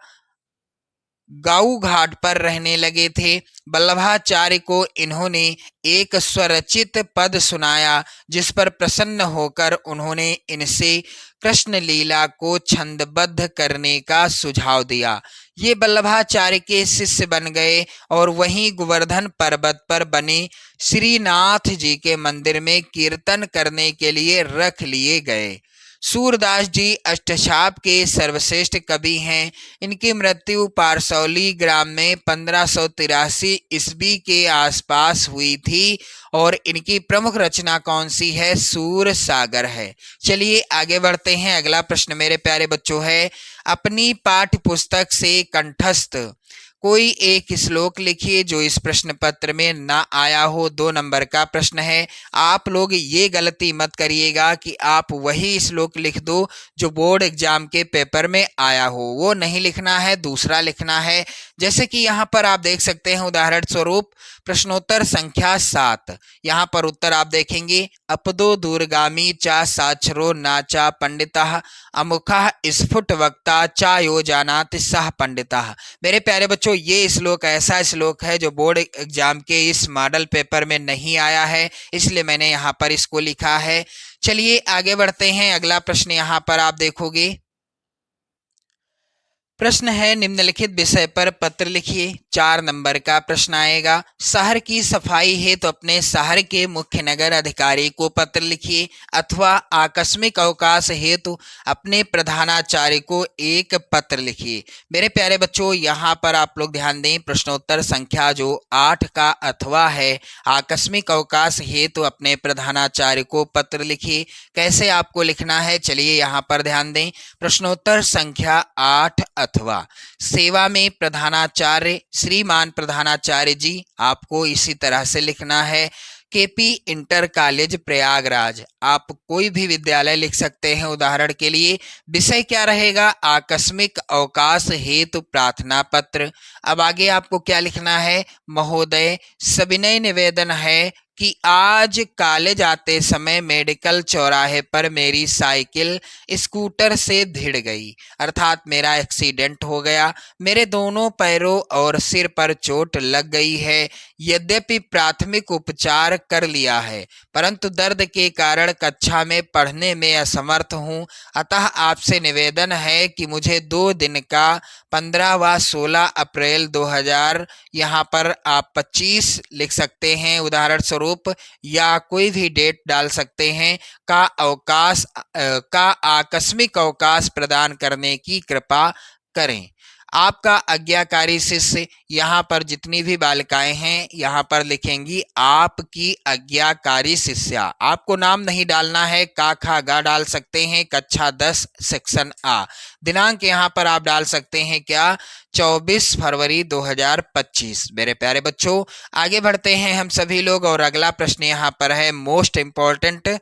गाऊ घाट पर रहने लगे थे। वल्लभाचार्य को इन्होंने एक स्वरचित पद सुनाया, जिस पर प्रसन्न होकर उन्होंने इनसे कृष्ण लीला को छंदबद्ध करने का सुझाव दिया। ये वल्लभाचार्य के शिष्य बन गए और वहीं गोवर्धन पर्वत पर बने श्रीनाथ जी के मंदिर में कीर्तन करने के लिए रख लिए गए। सूरदास जी अष्टछाप के सर्वश्रेष्ठ कवि हैं। इनकी मृत्यु पारसौली ग्राम में 1583 ईस्वी के आसपास हुई थी और इनकी प्रमुख रचना कौन सी है? सूर सागर है। चलिए आगे बढ़ते हैं। अगला प्रश्न मेरे प्यारे बच्चों है, अपनी पाठ्य पुस्तक से कंठस्थ कोई एक श्लोक लिखिए जो इस प्रश्न पत्र में ना आया हो। 2 नंबर का प्रश्न है। आप लोग ये गलती मत करिएगा कि आप वही श्लोक लिख दो जो बोर्ड एग्जाम के पेपर में आया हो, वो नहीं लिखना है, दूसरा लिखना है। जैसे कि यहाँ पर आप देख सकते हैं, उदाहरण स्वरूप प्रश्नोत्तर संख्या 7। यहाँ पर उत्तर आप देखेंगे, अपदो दूरगामी चा साक्षरो नाचा पंडितः अमुखः स्फुट वक्ता चा यो जानाति सह पंडितः। मेरे प्यारे बच्चों, ये श्लोक ऐसा श्लोक है जो बोर्ड एग्जाम के इस मॉडल पेपर में नहीं आया है, इसलिए मैंने यहाँ पर इसको लिखा है। चलिए आगे बढ़ते हैं। अगला प्रश्न यहाँ पर आप देखोगे, प्रश्न है, निम्नलिखित विषय पर पत्र लिखिए। 4 नंबर का प्रश्न आएगा। शहर की सफाई हेतु तो अपने शहर के मुख्य नगर अधिकारी को पत्र लिखिए अथवा आकस्मिक अवकाश हेतु तो अपने प्रधानाचार्य को एक पत्र लिखिए। मेरे प्यारे बच्चों, यहाँ पर आप लोग ध्यान दें, प्रश्नोत्तर संख्या जो 8 का अथवा है, आकस्मिक अवकाश हेतु तो अपने प्रधानाचार्य को पत्र लिखिए। कैसे आपको लिखना है, चलिए यहाँ पर ध्यान दें। प्रश्नोत्तर संख्या 8 अथवा सेवा में प्रधानाचार्य श्रीमान प्रधानाचार्य जी, आपको इसी तरह से लिखना है। केपी इंटर कॉलेज प्रयागराज, आप कोई भी विद्यालय लिख सकते हैं। उदाहरण के लिए विषय क्या रहेगा? आकस्मिक अवकाश हेतु प्रार्थना पत्र। अब आगे आपको क्या लिखना है? महोदय, सविनय निवेदन है कि आज कॉलेज आते समय मेडिकल चौराहे पर मेरी साइकिल स्कूटर से भिड़ गई, अर्थात मेरा एक्सीडेंट हो गया। मेरे दोनों पैरों और सिर पर चोट लग गई है। यद्यपि प्राथमिक उपचार कर लिया है, परंतु दर्द के कारण कक्षा में पढ़ने में असमर्थ हूँ। अतः आपसे निवेदन है कि मुझे 2 दिन का 15 व 16 अप्रैल 2000, यहाँ पर आप 25 लिख सकते हैं उदाहरण स्वरूप, या कोई भी डेट डाल सकते हैं, का आकस्मिक अवकाश प्रदान करने की कृपा करें। आपका आज्ञाकारी शिष्य, यहाँ पर जितनी भी बालिकाएं हैं यहाँ पर लिखेंगी आपकी आज्ञाकारी शिष्या। आपको नाम नहीं डालना है, का खा गा डाल सकते हैं, कक्षा 10 सेक्शन आ। दिनांक यहाँ पर आप डाल सकते हैं क्या, 24 फरवरी 2025। मेरे प्यारे बच्चों आगे बढ़ते हैं हम सभी लोग, और अगला प्रश्न यहाँ पर है मोस्ट इंपॉर्टेंट।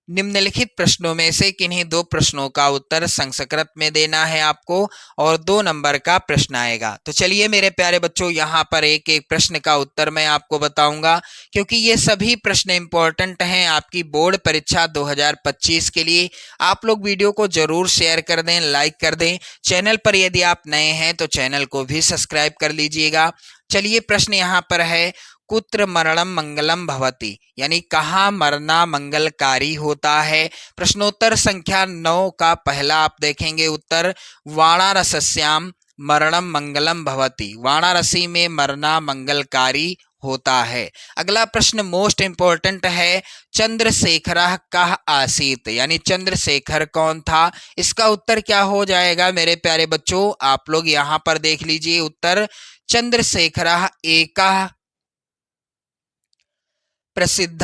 निम्नलिखित प्रश्नों में से किन्हीं दो प्रश्नों का उत्तर संस्कृत में देना है आपको, और 2 नंबर का प्रश्न आएगा। तो चलिए मेरे प्यारे बच्चों यहाँ पर एक एक प्रश्न का उत्तर मैं आपको बताऊंगा, क्योंकि ये सभी प्रश्न इंपॉर्टेंट हैं आपकी बोर्ड परीक्षा 2025 के लिए। आप लोग वीडियो को जरूर शेयर कर दें, लाइक कर दें। चैनल पर यदि आप नए हैं तो चैनल को भी सब्सक्राइब कर लीजिएगा। चलिए प्रश्न यहाँ पर है, कुत्र मरणम मंगलम भवति, यानी कहाँ मरना मंगलकारी होता है। प्रश्नोत्तर संख्या 9 का पहला आप देखेंगे उत्तर, वाणारस्याम मरणम मंगलम भवति, वाणारसी में मरना मंगलकारी होता है। अगला प्रश्न मोस्ट इंपॉर्टेंट है, चंद्रशेखरः कः आसीत्, यानी चंद्रशेखर कौन था। इसका उत्तर क्या हो जाएगा मेरे प्यारे बच्चों, आप लोग यहाँ पर देख लीजिए उत्तर, चंद्रशेखरः एकः प्रसिद्ध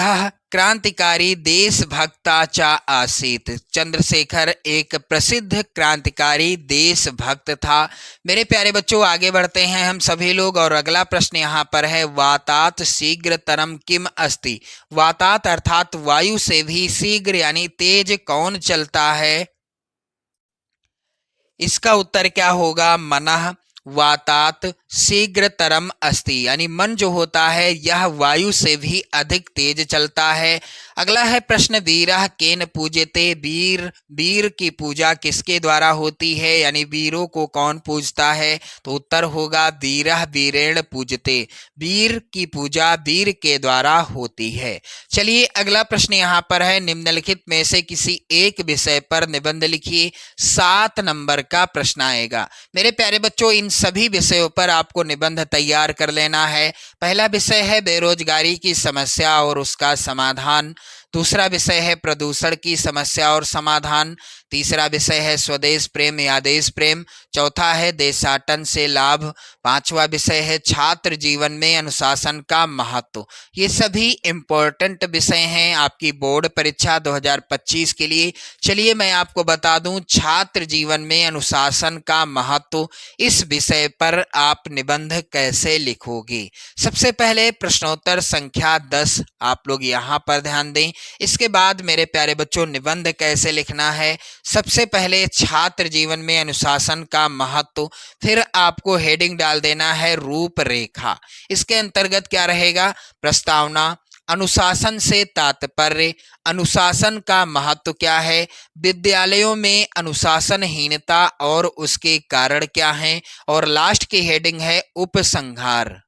क्रांतिकारी देशभक्ता च आसीत। चंद्रशेखर एक प्रसिद्ध क्रांतिकारी देशभक्त था। मेरे प्यारे बच्चों आगे बढ़ते हैं हम सभी लोग, और अगला प्रश्न यहाँ पर है, वातात शीघ्रतरम किम अस्ति, वातात अर्थात वायु से भी शीघ्र यानी तेज कौन चलता है। इसका उत्तर क्या होगा, मनः वातात शीघ्रतरम अस्ति, यानी मन जो होता है यह वायु से भी अधिक तेज चलता है। अगला है प्रश्न, वीरः केन पूज्यते, वीर की पूजा किसके द्वारा होती है, यानी वीरों को कौन पूजता है। तो उत्तर होगा वीरः वीरेण पूजते, वीर की पूजा वीर के द्वारा होती है। चलिए अगला प्रश्न यहाँ पर है, निम्नलिखित में से किसी एक विषय पर निबंध लिखिए। 7 नंबर का प्रश्न आएगा। मेरे प्यारे बच्चों इन सभी विषयों पर आपको निबंध तैयार कर लेना है। पहला विषय है बेरोजगारी की समस्या और उसका समाधान, दूसरा विषय है प्रदूषण की समस्या और समाधान, तीसरा विषय है स्वदेश प्रेम या देश प्रेम, चौथा है देशाटन से लाभ, पांचवा विषय है छात्र जीवन में अनुशासन का महत्व। ये सभी इंपॉर्टेंट विषय हैं आपकी बोर्ड परीक्षा 2025 के लिए। चलिए मैं आपको बता दूं, छात्र जीवन में अनुशासन का महत्व, इस विषय पर आप निबंध कैसे लिखोगे। सबसे पहले प्रश्नोत्तर संख्या 10 आप लोग यहाँ पर ध्यान दें। इसके बाद मेरे प्यारे बच्चों निबंध कैसे लिखना है, सबसे पहले छात्र जीवन में अनुशासन का महत्व, फिर आपको हेडिंग डाल देना है रूपरेखा। इसके अंतर्गत क्या रहेगा, प्रस्तावना, अनुशासन से तात्पर्य, अनुशासन का महत्व क्या है, विद्यालयों में अनुशासनहीनता और उसके कारण क्या हैं, और लास्ट की हेडिंग है उपसंहार।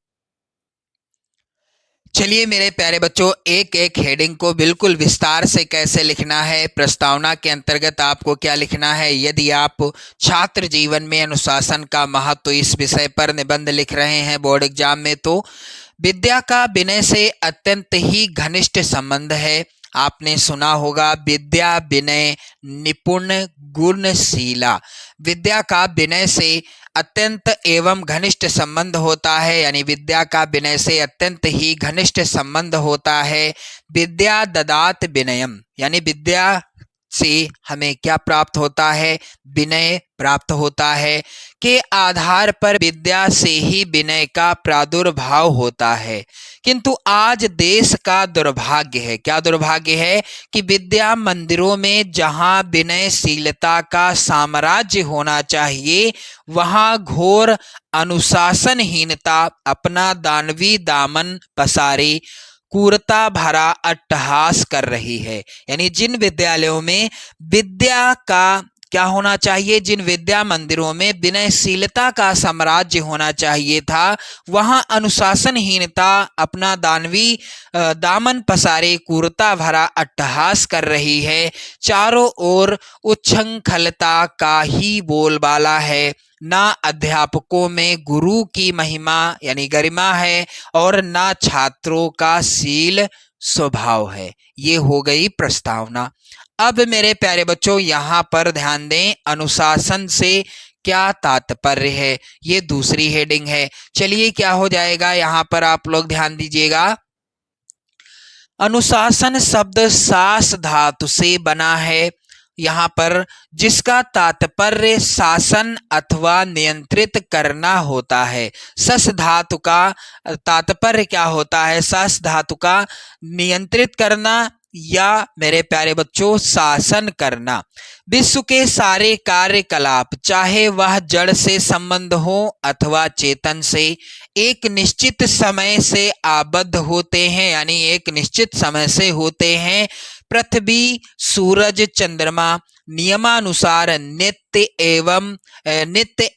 चलिए मेरे प्यारे बच्चों एक एक हेडिंग को बिल्कुल विस्तार से कैसे लिखना है। प्रस्तावना के अंतर्गत आपको क्या लिखना है, यदि आप छात्र जीवन में अनुशासन का महत्व इस विषय पर निबंध लिख रहे हैं बोर्ड एग्जाम में, तो विद्या का विनय से अत्यंत ही घनिष्ठ संबंध है। आपने सुना होगा विद्या विनय निपुण गुणशीला, विद्या का विनय से अत्यंत एवं घनिष्ठ संबंध होता है, यानी विद्या का विनय से अत्यंत ही घनिष्ठ संबंध होता है। विद्या ददात विनयम, यानी विद्या से हमें क्या प्राप्त होता है, विनय प्राप्त होता है, के आधार पर विद्या से ही विनय का प्रादुर्भाव होता है। किंतु आज देश का दुर्भाग्य है, क्या दुर्भाग्य है, कि विद्या मंदिरों में जहां विनयशीलता का साम्राज्य होना चाहिए, वहां घोर अनुशासनहीनता अपना दानवी दामन पसारे क्रूरता भरा अट्टहास कर रही है। यानी जिन विद्यालयों में विद्या का क्या होना चाहिए, जिन विद्या मंदिरों में विनयशीलता का साम्राज्य होना चाहिए था, वहां अनुशासनहीनता अपना दानवी दामन पसारे क्रूरता भरा अट्टहास कर रही है। चारों ओर उच्छृंखलता का ही बोलबाला है, ना अध्यापकों में गुरु की महिमा यानी गरिमा है, और ना छात्रों का शील स्वभाव है। ये हो गई प्रस्तावना। अब मेरे प्यारे बच्चों यहाँ पर ध्यान दें, अनुशासन से क्या तात्पर्य है, ये दूसरी हेडिंग है। चलिए क्या हो जाएगा यहाँ पर आप लोग ध्यान दीजिएगा। अनुशासन शब्द शास धातु से बना है यहाँ पर, जिसका तात्पर्य शासन अथवा नियंत्रित करना होता है। सस धातु का तात्पर्य क्या होता है? सस धातु का नियंत्रित करना या मेरे प्यारे बच्चों शासन करना। विश्व के सारे कार्यकलाप, चाहे वह जड़ से संबंध हो अथवा चेतन से, एक निश्चित समय से आबद्ध होते हैं, यानी एक निश्चित समय से होते हैं। पृथ्वी, सूरज, चंद्रमा नियमानुसार नित्य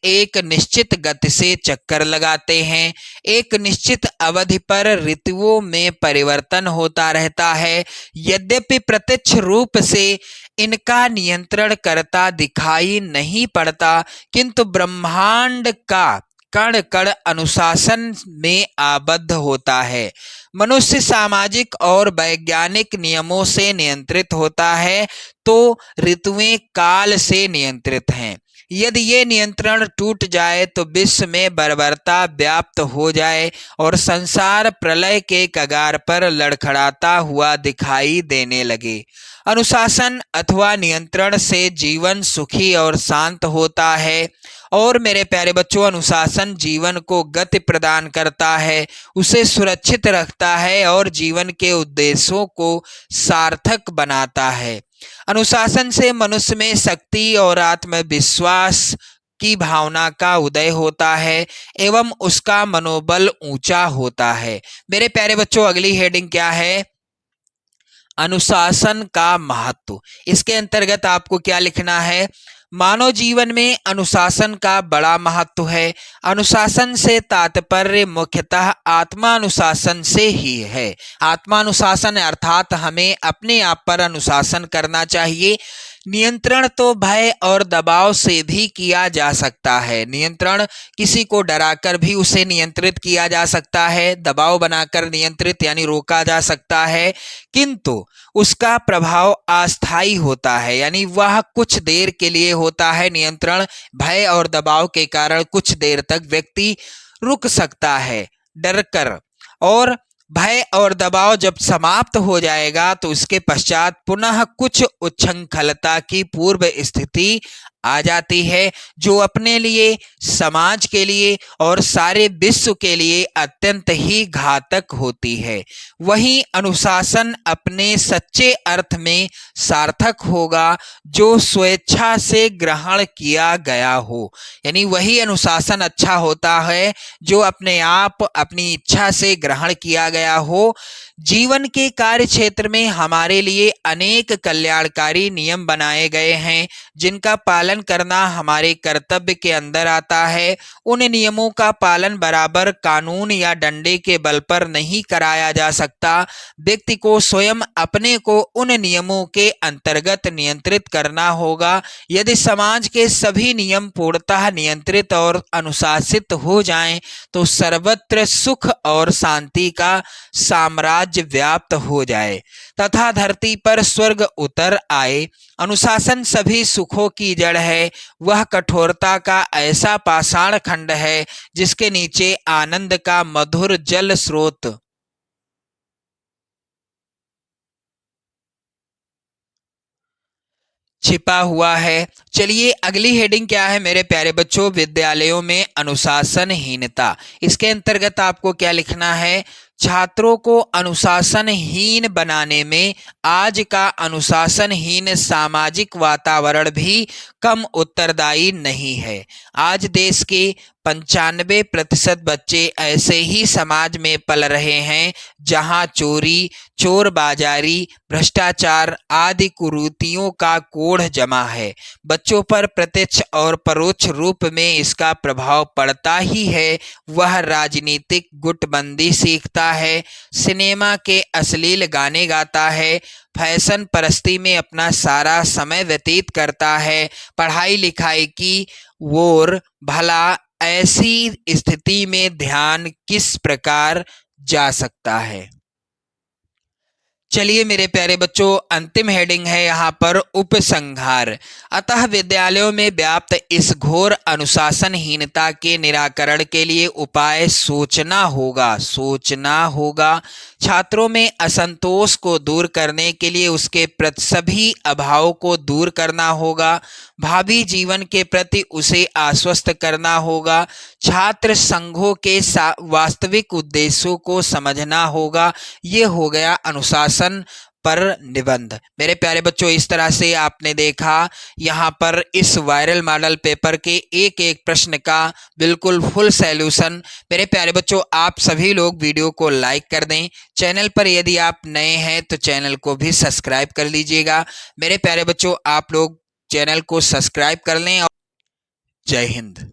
एक निश्चित गति से चक्कर लगाते हैं। एक निश्चित अवधि पर ऋतुओं में परिवर्तन होता रहता है। यद्यपि प्रत्यक्ष रूप से इनका नियंत्रण करता दिखाई नहीं पड़ता, किंतु ब्रह्मांड का कण कण अनुशासन में आबद्ध होता है। मनुष्य सामाजिक और वैज्ञानिक नियमों से नियंत्रित होता है, तो ऋतुएं काल से नियंत्रित हैं। यदि ये नियंत्रण टूट जाए तो विश्व में बर्बरता व्याप्त हो जाए और संसार प्रलय के कगार पर लड़खड़ाता हुआ दिखाई देने लगे। अनुशासन अथवा नियंत्रण से जीवन सुखी और शांत होता है। और मेरे प्यारे बच्चों, अनुशासन जीवन को गति प्रदान करता है, उसे सुरक्षित रखता है और जीवन के उद्देश्यों को सार्थक बनाता है। अनुशासन से मनुष्य में शक्ति और आत्मविश्वास की भावना का उदय होता है एवं उसका मनोबल ऊंचा होता है। मेरे प्यारे बच्चों, अगली हेडिंग क्या है? अनुशासन का महत्व। इसके अंतर्गत आपको क्या लिखना है? मानव जीवन में अनुशासन का बड़ा महत्व है। अनुशासन से तात्पर्य मुख्यतः आत्मानुशासन से ही है। आत्मानुशासन अर्थात हमें अपने आप पर अनुशासन करना चाहिए। नियंत्रण तो भय और दबाव से भी किया जा सकता है। नियंत्रण किसी को डराकर भी उसे नियंत्रित किया जा सकता है, दबाव बनाकर नियंत्रित यानी रोका जा सकता है, किंतु उसका प्रभाव अस्थायी होता है, यानी वह कुछ देर के लिए होता है। नियंत्रण भय और दबाव के कारण कुछ देर तक व्यक्ति रुक सकता है डरकर, और भय और दबाव जब समाप्त हो जाएगा तो उसके पश्चात पुनः कुछ उच्छृंखलता की पूर्व स्थिति आ जाती है, जो अपने लिए, समाज के लिए और सारे विश्व के लिए अत्यंत ही घातक होती है। वही अनुशासन अपने सच्चे अर्थ में सार्थक होगा जो स्वेच्छा से ग्रहण किया गया हो, यानी वही अनुशासन अच्छा होता है जो अपने आप अपनी इच्छा से ग्रहण किया गया हो। जीवन के कार्य क्षेत्र में हमारे लिए अनेक कल्याणकारी नियम बनाए गए हैं, जिनका पालन करना हमारे कर्तव्य के अंदर आता है। उन नियमों का पालन बराबर कानून या डंडे के बल पर नहीं कराया जा सकता। व्यक्ति को स्वयं अपने को उन नियमों के अंतर्गत नियंत्रित करना होगा। यदि समाज के सभी नियम पूर्णतः नियंत्रित और अनुशासित हो जाएं, तो सर्वत्र सुख और शांति का साम्राज्य व्याप्त हो जाए तथा धरती पर स्वर्ग उतर आए। अनुशासन सभी सुखों की जड़ है। वह कठोरता का ऐसा पाषाण खंड है जिसके नीचे आनंद का मधुर जल स्रोत छिपा हुआ है। चलिए अगली हेडिंग क्या है मेरे प्यारे बच्चों? विद्यालयों में अनुशासनहीनता। इसके अंतर्गत आपको क्या लिखना है? छात्रों को अनुशासनहीन बनाने में आज का अनुशासनहीन सामाजिक वातावरण भी कम उत्तरदायी नहीं है। आज देश के 95% बच्चे ऐसे ही समाज में पल रहे हैं जहां चोरी, चोरबाजारी, भ्रष्टाचार आदि कुरीतियों का कोढ़ जमा है। बच्चों पर प्रत्यक्ष और परोक्ष रूप में इसका प्रभाव पड़ता ही है। वह राजनीतिक गुटबंदी सीखता है, सिनेमा के अश्लील गाने गाता है, फैशन परस्ती में अपना सारा समय व्यतीत करता है। पढ़ाई लिखाई की ओर भला ऐसी स्थिति में ध्यान किस प्रकार जा सकता है? चलिए मेरे प्यारे बच्चों, अंतिम हेडिंग है यहाँ पर उपसंहार। अतः विद्यालयों में व्याप्त इस घोर अनुशासनहीनता के निराकरण के लिए उपाय सोचना होगा। छात्रों में असंतोष को दूर करने के लिए उसके प्रति सभी अभाव को दूर करना होगा। भावी जीवन के प्रति उसे आश्वस्त करना होगा। छात्र संघों के वास्तविक उद्देश्यों को समझना होगा। ये हो गया अनुशासन पर निबंध। मेरे प्यारे बच्चों, इस तरह से आपने देखा यहाँ पर इस वायरल मॉडल पेपर के एक एक प्रश्न का बिल्कुल फुल सॉल्यूशन। मेरे प्यारे बच्चों, आप सभी लोग वीडियो को लाइक कर दें। चैनल पर यदि आप नए हैं तो चैनल को भी सब्सक्राइब कर लीजिएगा। मेरे प्यारे बच्चों, आप लोग चैनल को सब्सक्राइब कर लें। और जय हिंद।